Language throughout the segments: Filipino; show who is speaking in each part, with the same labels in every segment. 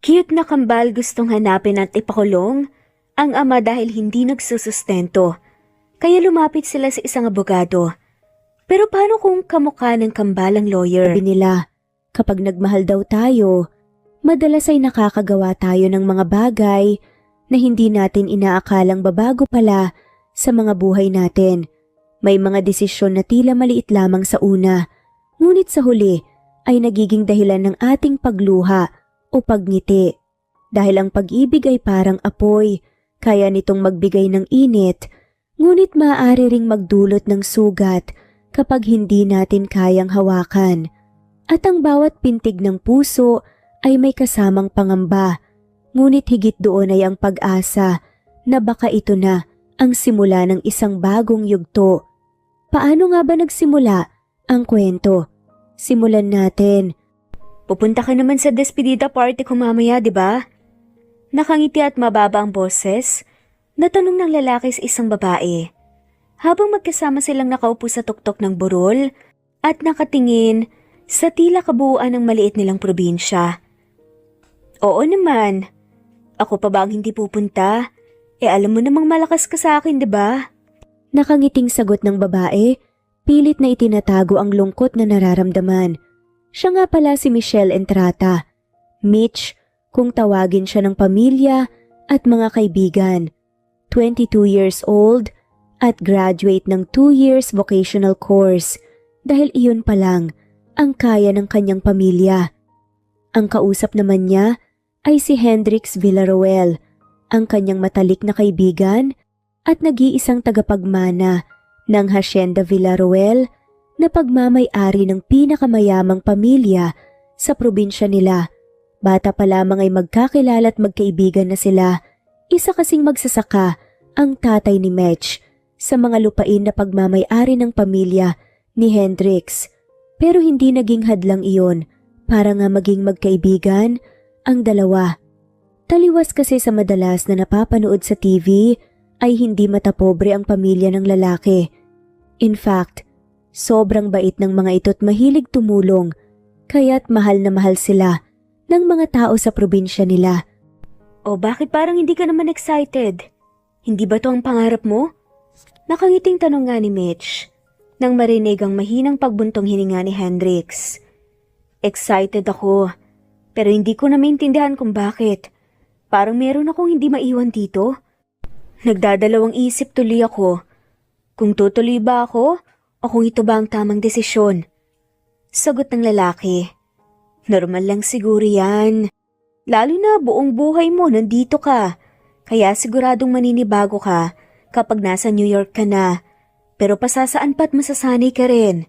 Speaker 1: Cute na kambal gustong hanapin at ipakulong ang ama dahil hindi nagsusustento. Kaya lumapit sila sa isang abogado. Pero paano kung kamukha ng kambal ang lawyer?
Speaker 2: Sabi nila, kapag nagmahal daw tayo, madalas ay nakakagawa tayo ng mga bagay na hindi natin inaakalang babago pala sa mga buhay natin. May mga desisyon na tila maliit lamang sa una, ngunit sa huli ay nagiging dahilan ng ating pagluha o pagngiti. Dahil ang pag-ibig ay parang apoy, kaya nitong magbigay ng init, ngunit maaari ring magdulot ng sugat kapag hindi natin kayang hawakan. At ang bawat pintig ng puso ay may kasamang pangamba, ngunit higit doon ay ang pag-asa na baka ito na ang simula ng isang bagong yugto. Paano nga ba nagsimula ang kwento? Simulan natin.
Speaker 1: Pupunta ka naman sa despedida party ko mamaya, di ba? Nakangiti at mababa ang boses, natanong ng lalaki sa isang babae. Habang magkasama silang nakaupo sa tuktok ng burol at nakatingin sa tila kabuuan ng maliit nilang probinsya. Oo naman. Ako pa ba ang hindi pupunta? Alam mo namang malakas ka sa akin, di ba?
Speaker 2: Nakangiting sagot ng babae, pilit na itinatago ang lungkot na nararamdaman. Siya nga pala si Michelle Entrata. Mitch, kung tawagin siya ng pamilya at mga kaibigan. 22 years old at graduate ng 2 years vocational course dahil iyon pa lang ang kaya ng kanyang pamilya. Ang kausap naman niya ay si Hendrix Villaruel, ang kanyang matalik na kaibigan at nag-iisang tagapagmana ng Hacienda Villaruel na pagmamay-ari ng pinakamayamang pamilya sa probinsya nila. Bata pa lamang ay magkakilala at magkaibigan na sila. Isa kasing magsasaka ang tatay ni Mitch sa mga lupain na pagmamay-ari ng pamilya ni Hendrix. Pero hindi naging hadlang iyon para nga maging magkaibigan ang dalawa. Taliwas kasi sa madalas na napapanood sa TV ay hindi matapobre ang pamilya ng lalaki. In fact, sobrang bait ng mga ito't mahilig tumulong, kaya't mahal na mahal sila ng mga tao sa probinsya nila.
Speaker 1: O bakit parang hindi ka naman excited? Hindi ba to ang pangarap mo? Nakangiting tanong nga ni Mitch nang marinig ang mahinang pagbuntong hininga ni Hendrix. Excited ako, pero hindi ko na maintindihan kung bakit. Parang meron akong hindi maiwan dito. Nagdadalawang isip tuloy ako. Kung tutuloy ba ako o kung ito ba ang tamang desisyon? Sagot ng lalaki. Normal lang siguro yan. Lalo na buong buhay mo nandito ka. Kaya siguradong maninibago ka kapag nasa New York ka na. Pero pasasaan pa't masasanay ka rin.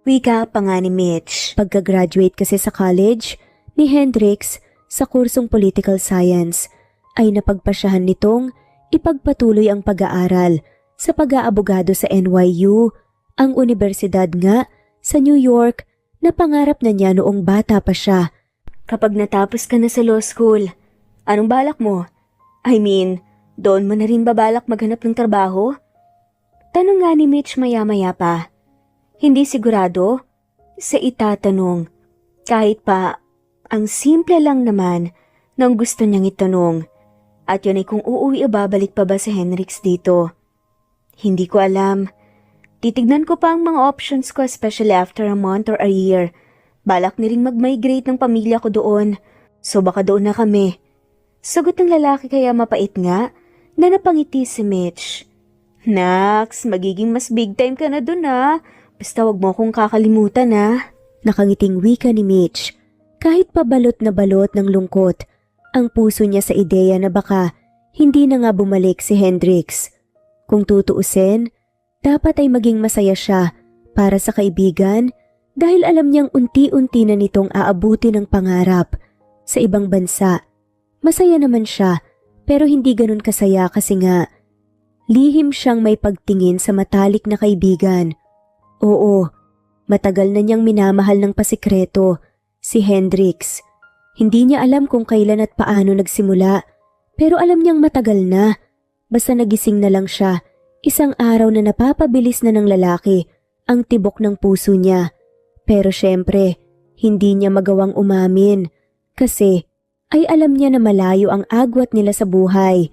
Speaker 1: Wika pa nga ni Mitch.
Speaker 2: Pagka-graduate kasi sa college ni Hendrix sa kursong Political Science ay napagpasyahan nitong ipagpatuloy ang pag-aaral sa pag-aabogado sa NYU, ang universidad nga sa New York na pangarap na niya noong bata pa siya.
Speaker 1: Kapag natapos ka na sa law school, anong balak mo? I mean, doon mo na rin babalak maghanap ng trabaho? Tanong nga ni Mitch maya-maya pa. Hindi sigurado sa itatanong. Kahit pa, ang simple lang naman ng gusto niyang itanong. At yun ay kung uuwi o babalik pa ba si Hendrix dito. Hindi ko alam. Titignan ko pa ang mga options ko especially after a month or a year. Balak ni ring mag-migrate ng pamilya ko doon. So baka doon na kami. Sagot ng lalaki kaya mapait nga na napangiti si Mitch. Nax, magiging mas big time ka na doon ha. Basta wag mo akong kakalimutan ha.
Speaker 2: Nakangiting wika ni Mitch. Kahit pabalot na balot ng lungkot, ang puso niya sa ideya na baka hindi na nga bumalik si Hendrix. Kung tutuusin, dapat ay maging masaya siya para sa kaibigan dahil alam niyang unti-unti na nitong aabuti ng pangarap sa ibang bansa. Masaya naman siya pero hindi ganun kasaya kasi nga lihim siyang may pagtingin sa matalik na kaibigan. Oo, matagal na niyang minamahal ng pasikreto si Hendrix. Hindi niya alam kung kailan at paano nagsimula, pero alam niyang matagal na. Basta nagising na lang siya, isang araw na napapabilis na ng lalaki ang tibok ng puso niya. Pero syempre, hindi niya magawang umamin kasi ay alam niya na malayo ang agwat nila sa buhay,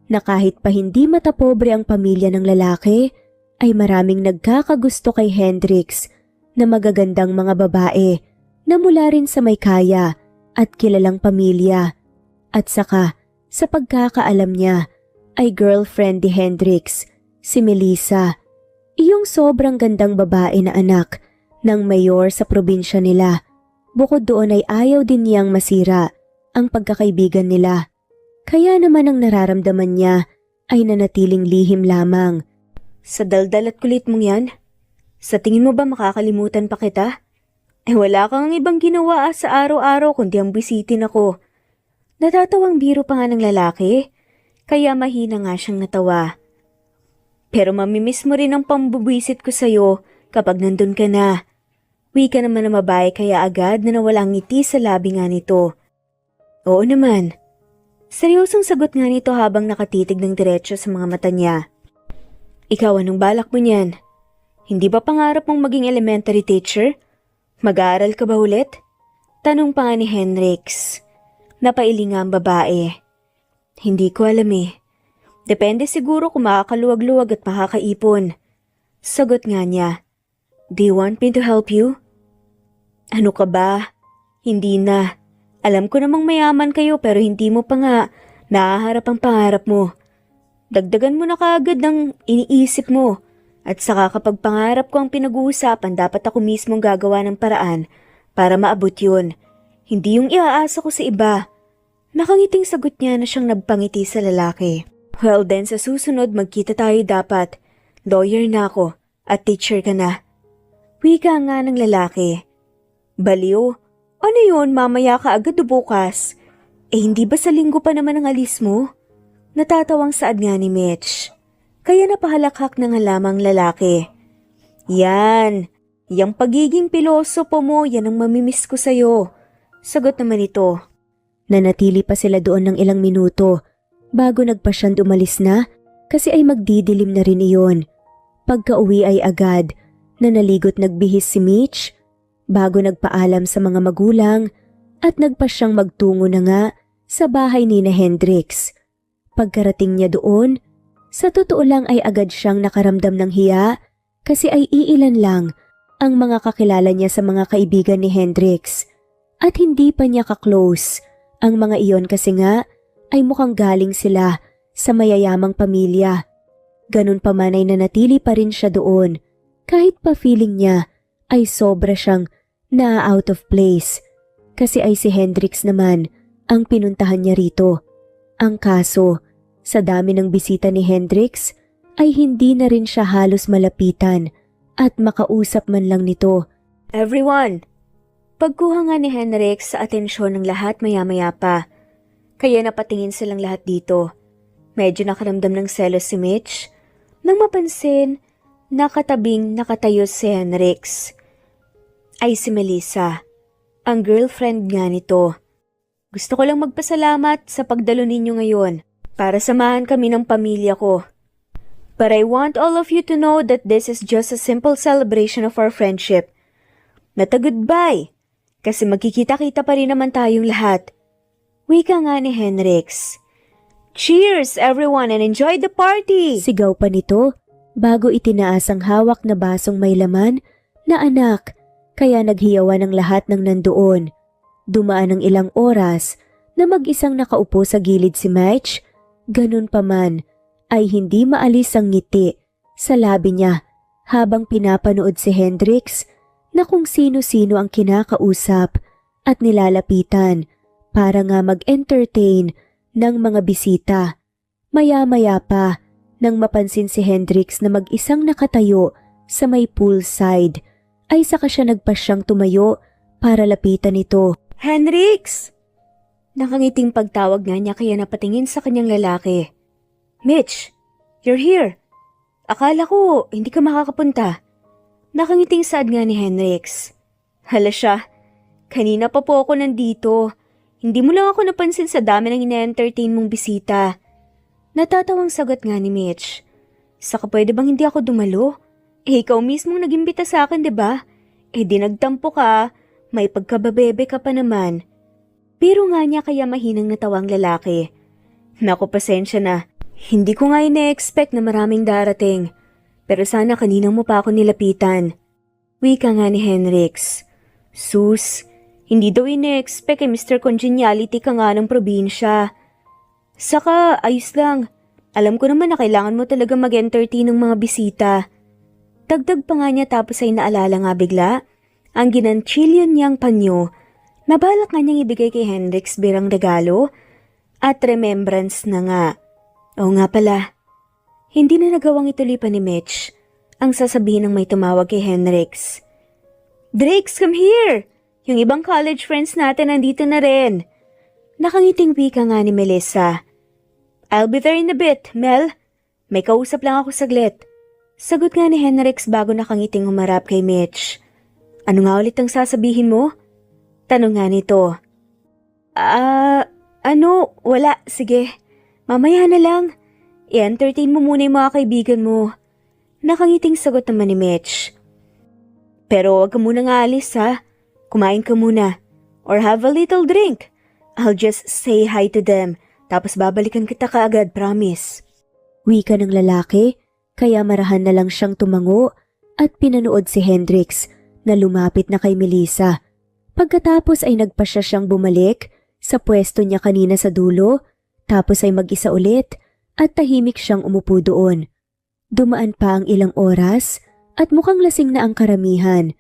Speaker 2: na kahit pa hindi matapobre ang pamilya ng lalaki, ay maraming nagkakagusto kay Hendrix na magagandang mga babae na mula rin sa may kaya at kilalang pamilya. At saka, sa pagkakaalam niya, ay girlfriend ni Hendrix, si Melissa, iyong sobrang gandang babae na anak ng mayor sa probinsya nila. Bukod doon ay ayaw din niyang masira ang pagkakaibigan nila. Kaya naman ang nararamdaman niya ay nanatiling lihim lamang.
Speaker 1: Sa daldal at kulit mong yan, sa tingin mo ba makakalimutan pa kita? Wala kang ibang ginawa sa araw-araw kundi ang bisitin ako. Natatawang biro pa nga ng lalaki, kaya mahina nga siyang natawa. Pero mamimiss mo rin ang pambubwisit ko sa'yo kapag nandun ka na. Wika naman na babae kaya agad na nawalang ngiti sa labi nga nito. Oo naman. Seryosong sagot nga nito habang nakatitig ng diretso sa mga mata niya. Ikaw, anong balak mo niyan? Hindi ba pangarap mong maging elementary teacher? Mag-aaral ka ba ulit? Tanong pa nga ni Hendrix. Napailing nga ang babae. Hindi ko alam eh. Depende siguro kung makakaluwag-luwag at makakaipon. Sagot nga niya. Do you want me to help you? Ano ka ba? Hindi na. Alam ko namang mayaman kayo pero hindi mo pa nga nahaharap ang pangarap mo. Dagdagan mo na kaagad ng iniisip mo. At saka kapag pangarap ko ang pinag-uusapan, dapat ako mismong gagawa ng paraan para maabot yun. Hindi yung iaasa ko sa iba. Nakangiting sagot niya na siyang nagpangiti sa lalaki. Well then, sa susunod magkita tayo dapat. Lawyer na ako at teacher ka na. Wika nga ng lalaki. Baliw, ano yun, mamaya ka agad o bukas? Hindi ba sa linggo pa naman ang alis mo? Natatawang saad nga ni Mitch. Kaya napahalakhak na nga lamang lalaki. Yan, yung pagiging pilosopo mo, yan ang mamimiss ko sa'yo. Sagot naman ito.
Speaker 2: Nanatili pa sila doon ng ilang minuto bago nagpasyang umalis na kasi ay magdidilim na rin iyon. Pagka-uwi ay agad na naligot nagbihis si Mitch bago nagpaalam sa mga magulang at nagpasyang magtungo na nga sa bahay ni na Hendrix. Pagkarating niya doon, sa totoo lang ay agad siyang nakaramdam ng hiya kasi ay iilan lang ang mga kakilala niya sa mga kaibigan ni Hendrix at hindi pa niya ka-close. Ang mga iyon kasi nga ay mukhang galing sila sa mayayamang pamilya. Ganun pa man ay nanatili pa rin siya doon kahit pa feeling niya ay sobra siyang na-out of place kasi ay si Hendrix naman ang pinuntahan niya rito. Ang kaso, sa dami ng bisita ni Hendrix ay hindi na rin siya halos malapitan at makausap man lang nito.
Speaker 1: Everyone! Pagkuha nga ni Hendrix sa atensyon ng lahat maya-maya pa. Kaya napatingin silang lahat dito. Medyo nakaramdam ng selos si Mitch nang mapansin nakatabing nakatayo si Hendrix. Ay si Melissa, ang girlfriend nga nito. Gusto ko lang magpasalamat sa pagdalo ninyo ngayon para samahan kami ng pamilya ko. But I want all of you to know that this is just a simple celebration of our friendship. Not a goodbye, kasi magkikita-kita pa rin naman tayong lahat. Wika nga ni Hendrix. Cheers everyone and enjoy the party!
Speaker 2: Sigaw pa nito bago itinaas ang hawak na basong may laman na anak, kaya naghiyawan ang lahat ng nandoon. Dumaan ang ilang oras na mag-isang nakaupo sa gilid si Mitch. Ganun pa man ay hindi maalis ang ngiti sa labi niya habang pinapanood si Hendrix na kung sino-sino ang kinakausap at nilalapitan para nga mag-entertain ng mga bisita. Maya-maya pa nang mapansin si Hendrix na mag-isang nakatayo sa may poolside ay saka siya nagpasyang tumayo para lapitan ito.
Speaker 1: Hendrix! Nakangiting pagtawag nga niya kaya napatingin sa kanyang lalaki. Mitch, you're here. Akala ko hindi ka makakapunta. Nakangiting saad nga ni Hendrix. Hala siya, kanina pa po ako nandito. Hindi mo lang ako napansin sa dami ng ina-entertain mong bisita. Natatawang sagot nga ni Mitch. Saka pwede bang hindi ako dumalo? Ikaw mismong nag-imbita sa akin, 'di ba? Di nagtampo ka, may pagkababebe ka pa naman. Biro nga niya kaya mahinang natawang lalaki. Naku, pasensya na. Hindi ko nga ine-expect na maraming darating. Pero sana kanina mo pa ako nilapitan. Wika nga ni Henrix. Sus, hindi daw ine-expect Mr. Congeniality ka nga ng probinsya. Saka, ayos lang. Alam ko naman na kailangan mo talaga mag-entertain ng mga bisita. Dagdag pa nga niya tapos ay naalala nga bigla ang ginanchilyon niyang panyo na balak nga niyang ibigay kay Henrix birang regalo at remembrance na nga. Oo nga pala, hindi na nagawang ituloy pa ni Mitch ang sasabihin ng may tumawag kay Henrix. Drakes, come here! Yung ibang college friends natin nandito na rin. Nakangiting wika nga ni Melissa. I'll be there in a bit, Mel. May kausap lang ako saglit. Sagot nga ni Henrix bago nakangiting humarap kay Mitch. Ano nga ulit ang sasabihin mo? Tanong nga nito. Wala, sige. Mamaya na lang. I-entertain mo muna yung mga kaibigan mo. Nakangiting sagot naman ni Mitch. Pero wag ka muna nga alis ha. Kumain ka muna. Or have a little drink. I'll just say hi to them. Tapos babalikan kita kaagad, promise.
Speaker 2: Wika ng lalaki, kaya marahan na lang siyang tumango at pinanood si Henrix na lumapit na kay Melissa. Pagkatapos ay nagpasya siyang bumalik sa pwesto niya kanina sa dulo, tapos ay mag-isa ulit at tahimik siyang umupo doon. Dumaan pa ang ilang oras at mukhang lasing na ang karamihan.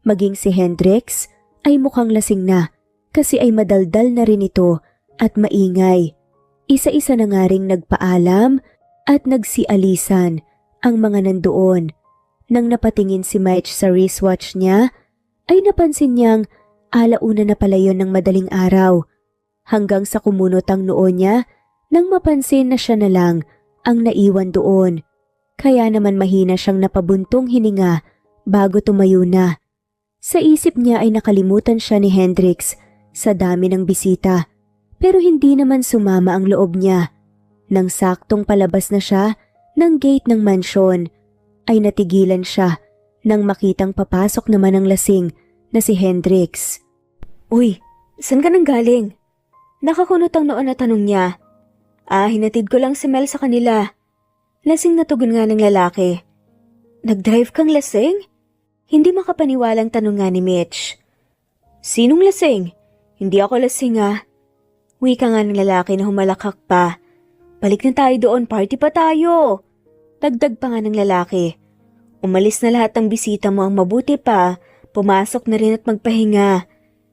Speaker 2: Maging si Henrix ay mukhang lasing na kasi ay madaldal na rin ito at maingay. Isa-isa na nga ring nagpaalam at nagsialisan ang mga nandoon. Nang napatingin si Mitch sa wristwatch niya, ay napansin niyang alauna na pala yun ng madaling araw. Hanggang sa kumunot ang noo niya nang mapansin na siya na lang ang naiwan doon. Kaya naman mahina siyang napabuntong hininga bago tumayo na. Sa isip niya ay nakalimutan siya ni Henrix sa dami ng bisita. Pero hindi naman sumama ang loob niya. Nang saktong palabas na siya ng gate ng mansyon, ay natigilan siya nang makitang papasok naman ang lasing na si Henrix.
Speaker 1: Uy, saan ka nang galing? Nakakunot ang noon na tanong niya. Hinatid ko lang si Mel sa kanila. Lasing na tugon nga ng lalaki. Nag-drive kang lasing? Hindi makapaniwalang tanong nga ni Mitch. Sinong lasing? Hindi ako lasing Wika nga ng lalaki na humalakak pa. Balik na tayo doon, party pa tayo. Dagdag pa nga ng lalaki. Umalis na lahat ng bisita mo, ang mabuti pa, pumasok na rin at magpahinga.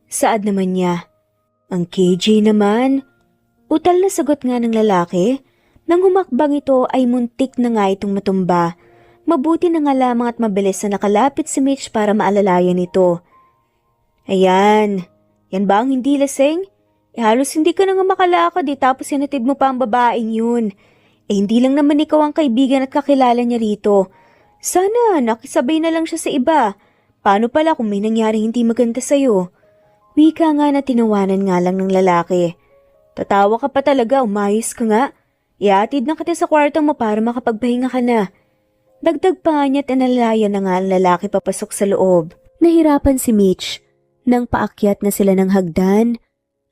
Speaker 1: Saad naman niya. Ang KJ naman. Utal na sagot nga ng lalaki. Nang humakbang ito ay muntik na nga itong matumba. Mabuti na nga lamang at mabilis na nakalapit si Mitch para maalalayan ito. Ayan, yan ba ang hindi lasing? Halos hindi ka na nga makalakad tapos sinatid mo pa ang babaeng yun. Hindi lang naman ikaw ang kaibigan at kakilala niya rito. Sana nakisabay na lang siya sa iba. Paano pala kung may nangyaring hindi maganda sa'yo? Wika nga na tinawanan nga lang ng lalaki. Tatawa ka pa talaga, umayos ka nga. Iatid na kita sa kwarto mo para makapagpahinga ka na. Dagdag pa nga niya at inalayan na nga ang lalaki papasok sa loob.
Speaker 2: Nahirapan si Mitch nang paakyat na sila ng hagdan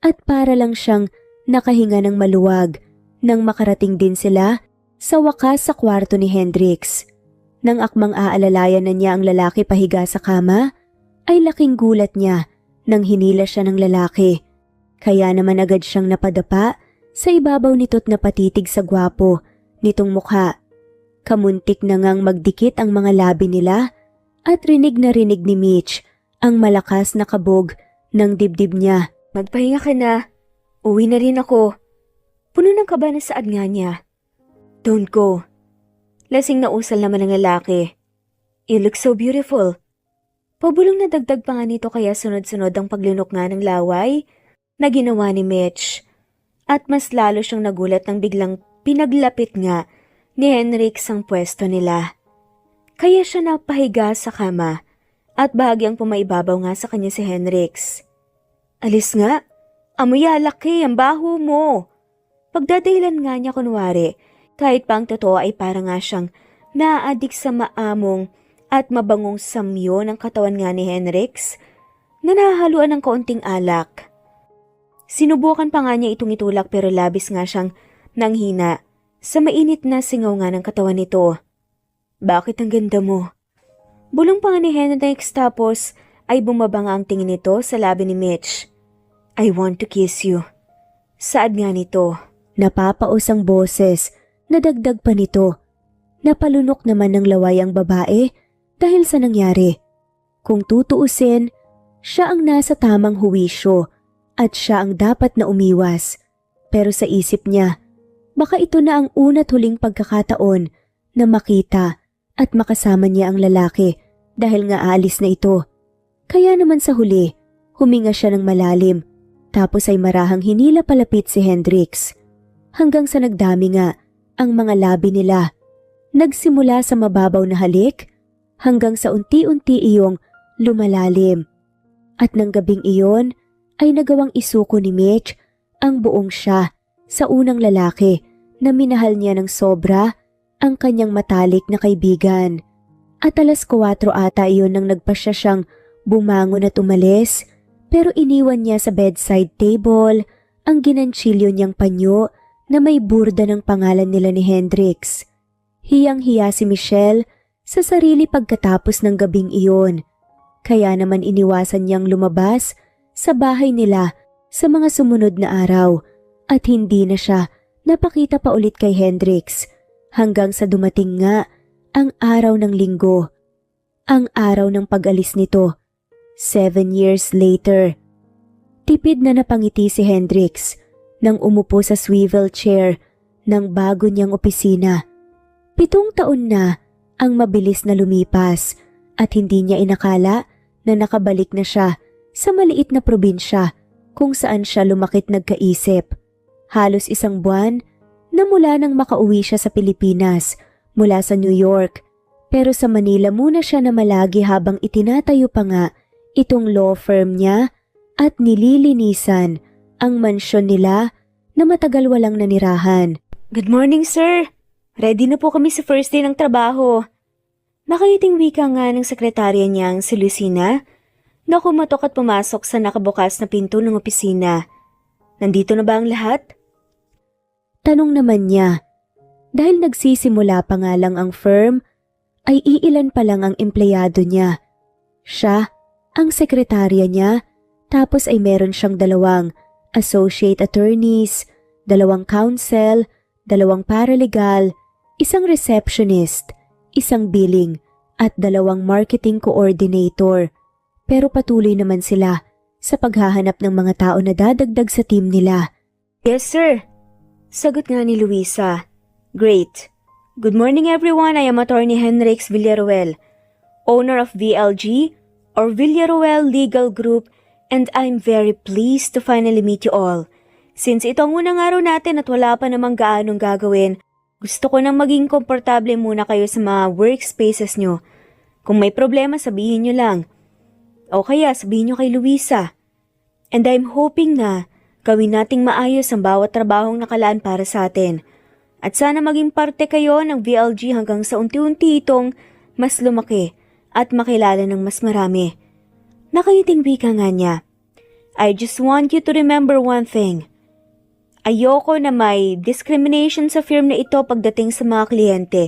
Speaker 2: at para lang siyang nakahinga ng maluwag nang makarating din sila sa wakas sa kwarto ni Henrix. Nang akmang aalalayan na niya ang lalaki pahiga sa kama, ay laking gulat niya nang hinila siya ng lalaki. Kaya naman agad siyang napadapa sa ibabaw nito't napatitig sa gwapo nitong mukha. Kamuntik na ngang magdikit ang mga labi nila at rinig na rinig ni Mitch ang malakas na kabog ng dibdib niya.
Speaker 1: Magpahinga ka na. Uwi na rin ako. Puno ng kaba na saad nga niya. Don't go. Lasing na usal naman ng lalaki. You look so beautiful. Pabulong na dagdag pa nga nito kaya sunod-sunod ang paglunok nga ng laway na ginawa ni Mitch. At mas lalo siyang nagulat nang biglang pinaglapit nga ni Henrix ang pwesto nila. Kaya siya napahiga sa kama at bahagyang pumaibabaw nga sa kanya si Henrix. Alis nga, amoy alaki ang baho mo. Pagdadahilan nga niya kunwari, kahit pa ang totoo ay para nga siyang naaadik sa maamong at mabangong samyo ng katawan nga ni Henrix na nahahaluan ng kaunting alak. Sinubukan pa nga niya itong itulak pero labis nga siyang nanghina sa mainit na singaw nga ng katawan nito. Bakit ang ganda mo? Bulong pa nga ni Hendrix tapos ay bumaba nga ang tingin nito sa labi ni Mitch. I want to kiss you. Saad nga nito.
Speaker 2: Napapaos ang boses, nadagdag pa nito. Napalunok naman ng laway ang babae dahil sa nangyari. Kung tutuusin, siya ang nasa tamang huwisyo at siya ang dapat na umiwas. Pero sa isip niya, baka ito na ang una't huling pagkakataon na makita at makasama niya ang lalaki dahil nga aalis na ito. Kaya naman sa huli, huminga siya ng malalim tapos ay marahang hinila palapit si Hendrix. Hanggang sa nagdami nga ang mga labi nila. Nagsimula sa mababaw na halik hanggang sa unti-unti iyong lumalalim. At ng gabing iyon ay nagawang isuko ni Mitch ang buong siya sa unang lalaki na minahal niya ng sobra ang kanyang matalik na kaibigan. At alas 4 ata iyon nang nagpasya siyang bumangon at umalis pero iniwan niya sa bedside table ang ginanchilyo niyang panyo na may burda ng pangalan nila ni Hendrix. Hiyang-hiya si Michelle sa sarili pagkatapos ng gabing iyon. Kaya naman iniwasan niyang lumabas sa bahay nila sa mga sumunod na araw at hindi na siya napakita pa ulit kay Hendrix hanggang sa dumating nga ang araw ng linggo. Ang araw ng pag-alis nito, 7 years later. Tipid na napangiti si Hendrix nang umupo sa swivel chair ng bago niyang opisina. 7 taon na ang mabilis na lumipas at hindi niya inakala na nakabalik na siya sa maliit na probinsya kung saan siya lumakit nagkaisip. Halos 1 buwan na mula nang makauwi siya sa Pilipinas mula sa New York. Pero sa Manila muna siya namalagi habang itinatayo pa nga itong law firm niya at nililinisan ang mansyon nila na matagal walang nanirahan.
Speaker 1: Good morning, sir. Ready na po kami sa first day ng trabaho. Nakangiting wika nga ng sekretarya niyang si Lucina na kumatok at pumasok sa nakabukas na pinto ng opisina. Nandito na ba ang lahat?
Speaker 2: Tanong naman niya. Dahil nagsisimula pa nga lang ang firm, ay iilan pa lang ang empleyado niya. Siya, ang sekretarya niya, tapos ay meron siyang 2 associate attorneys, 2 counsel, 2 paralegal, 1 receptionist, 1 billing, at 2 marketing coordinator. Pero patuloy naman sila sa paghahanap ng mga tao na dadagdag sa team nila.
Speaker 1: Yes, sir. Sagot nga ni Luisa. Great. Good morning, everyone. I am Attorney Henrix Villaruel, owner of VLG or Villaruel Legal Group, and I'm very pleased to finally meet you all. Since ito ang unang araw natin at wala pa namang gaanong gagawin, gusto ko nang maging komportable muna kayo sa mga workspaces nyo. Kung may problema, sabihin nyo lang. O kaya sabihin nyo kay Luisa. And I'm hoping na gawin nating maayos ang bawat trabahong nakalaan para sa atin. At sana maging parte kayo ng VLG hanggang sa unti-unti itong mas lumaki at makilala ng mas marami. Nakangiting wika nga niya. I just want you to remember one thing. Ayoko na may discrimination sa firm na ito pagdating sa mga kliyente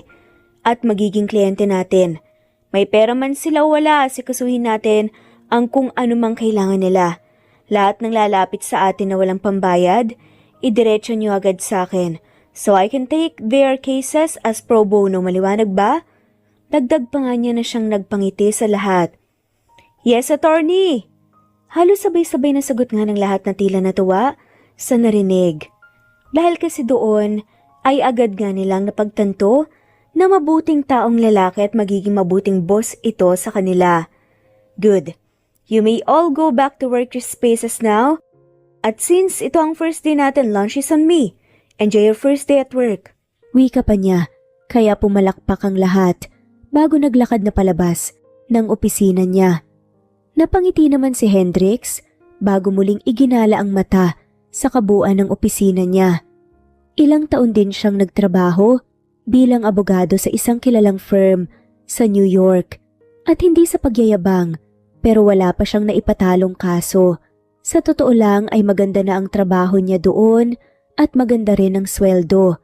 Speaker 1: at magiging kliyente natin. May pera man sila o wala, asikasuhin natin ang kung ano mang kailangan nila. Lahat ng lalapit sa atin na walang pambayad, idiretso nyo agad sa akin. So I can take their cases as pro bono, maliwanag ba? Dagdag pa nga niya na siyang nagpangiti sa lahat. Yes, attorney! Halos sabay-sabay na sagot nga ng lahat na tila natuwa sa narinig. Dahil kasi doon ay agad nga nilang napagtanto na mabuting taong lalaki at magiging mabuting boss ito sa kanila. Good. You may all go back to work your spaces now. At since ito ang first day natin, lunch is on me. Enjoy your first day at work.
Speaker 2: Wika pa niya, kaya pumalakpak ang lahat bago naglakad na palabas ng opisina niya. Napangiti naman si Hendrix bago muling iginala ang mata sa kabuuan ng opisina niya. Ilang taon din siyang nagtrabaho bilang abogado sa isang kilalang firm sa New York at hindi sa pagyayabang pero wala pa siyang naipatalong kaso. Sa totoo lang ay maganda na ang trabaho niya doon at maganda rin ang sweldo.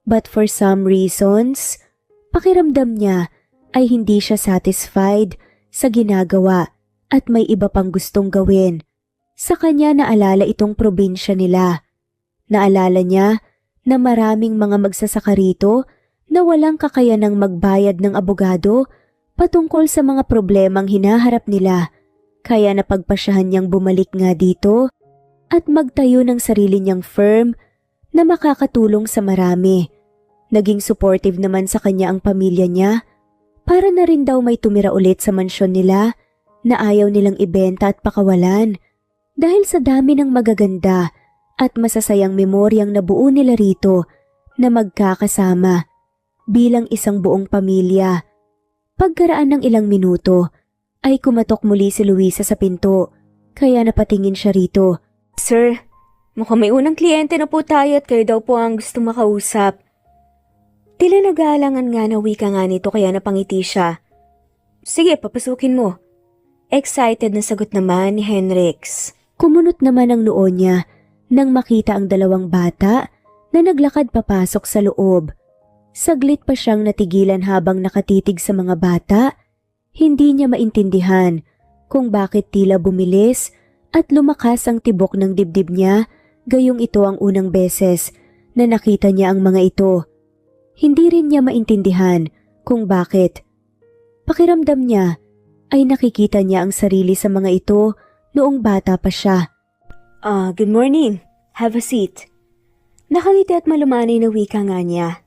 Speaker 2: But for some reasons, pakiramdam niya ay hindi siya satisfied sa ginagawa at may iba pang gustong gawin. Sa kanya naalala itong probinsya nila. Naalala niya na maraming mga magsasaka rito na walang kakayanang magbayad ng abogado patungkol sa mga problemang hinaharap nila. Kaya napagpasyahan niyang bumalik nga dito at magtayo ng sarili niyang firm na makakatulong sa marami. Naging supportive naman sa kanya ang pamilya niya para na rin daw may tumira ulit sa mansyon nila na ayaw nilang ibenta at pakawalan dahil sa dami ng magaganda at masasayang memoryang nabuo nila rito na magkakasama bilang isang buong pamilya. Pagkaraan ng ilang minuto ay kumatok muli si Luisa sa pinto kaya napatingin siya rito.
Speaker 1: Sir, mukhang may unang kliyente na po tayo at kayo daw po ang gusto makausap. Tila nag-aalangan nga na wika nga nito kaya napangiti siya. Sige, papasukin mo. Excited na sagot naman ni Henrix.
Speaker 2: Kumunot naman ang noo niya nang makita ang dalawang bata na naglakad papasok sa loob. Saglit pa siyang natigilan habang nakatitig sa mga bata. Hindi niya maintindihan kung bakit tila bumilis at lumakas ang tibok ng dibdib niya gayong ito ang unang beses na nakita niya ang mga ito. Hindi rin niya maintindihan kung bakit. Pakiramdam niya ay nakikita niya ang sarili sa mga ito noong bata pa siya.
Speaker 1: Good morning. Have a seat. Nakangiti at malumanay na wika nga niya.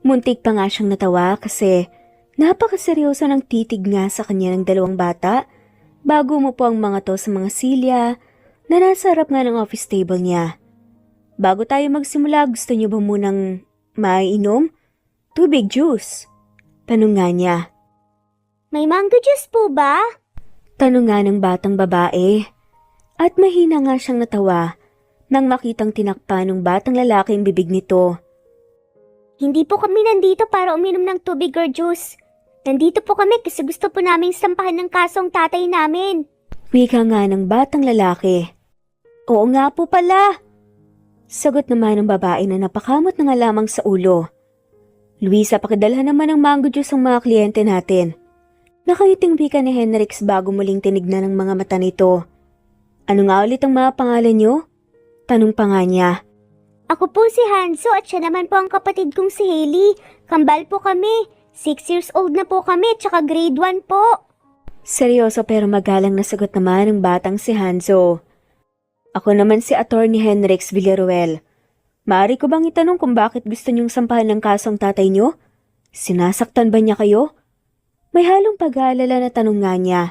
Speaker 1: Muntik pa nga siyang natawa kasi napakaseryoso ng titig nga sa kanya ng dalawang bata bago mo po ang mga to sa mga silya na nasa harap nga ng office table niya. Bago tayo magsimula, gusto niyo ba munang maiinom? Tubig juice. Tanong nga niya.
Speaker 3: May mango juice po ba?
Speaker 1: Tanong nga ng batang babae. At mahina nga siyang natawa nang makitang tinakpa ng batang lalaki ang bibig nito.
Speaker 3: Hindi po kami nandito para uminom ng tubig or juice. Nandito po kami kasi gusto po naming sampahan ng kasong tatay namin.
Speaker 1: Wika nga ng batang lalaki. Oo nga po pala. Sagot naman ng babae na napakamot na nga lamang sa ulo. Luisa, pakidalhan naman ng mango juice ang mga kliyente natin. Nakangiting wika ni Henrix bago muling tinignan ng mga mata nito. Ano nga ulit ang mga pangalan niyo? Tanong pa nga niya.
Speaker 3: Ako po si Hanzo at siya naman po ang kapatid kong si Hailey. Kambal po kami. 6 years old na po kami tsaka grade 1 po.
Speaker 1: Seryoso pero magalang na sagot naman ng batang si Hanzo. Ako naman si Attorney Henrix Villaruel. Maaari ko bang itanong kung bakit gusto niyong sampahan ng kasong tatay niyo? Sinasaktan ba niya kayo? May halong pag-aalala na tanong nga niya.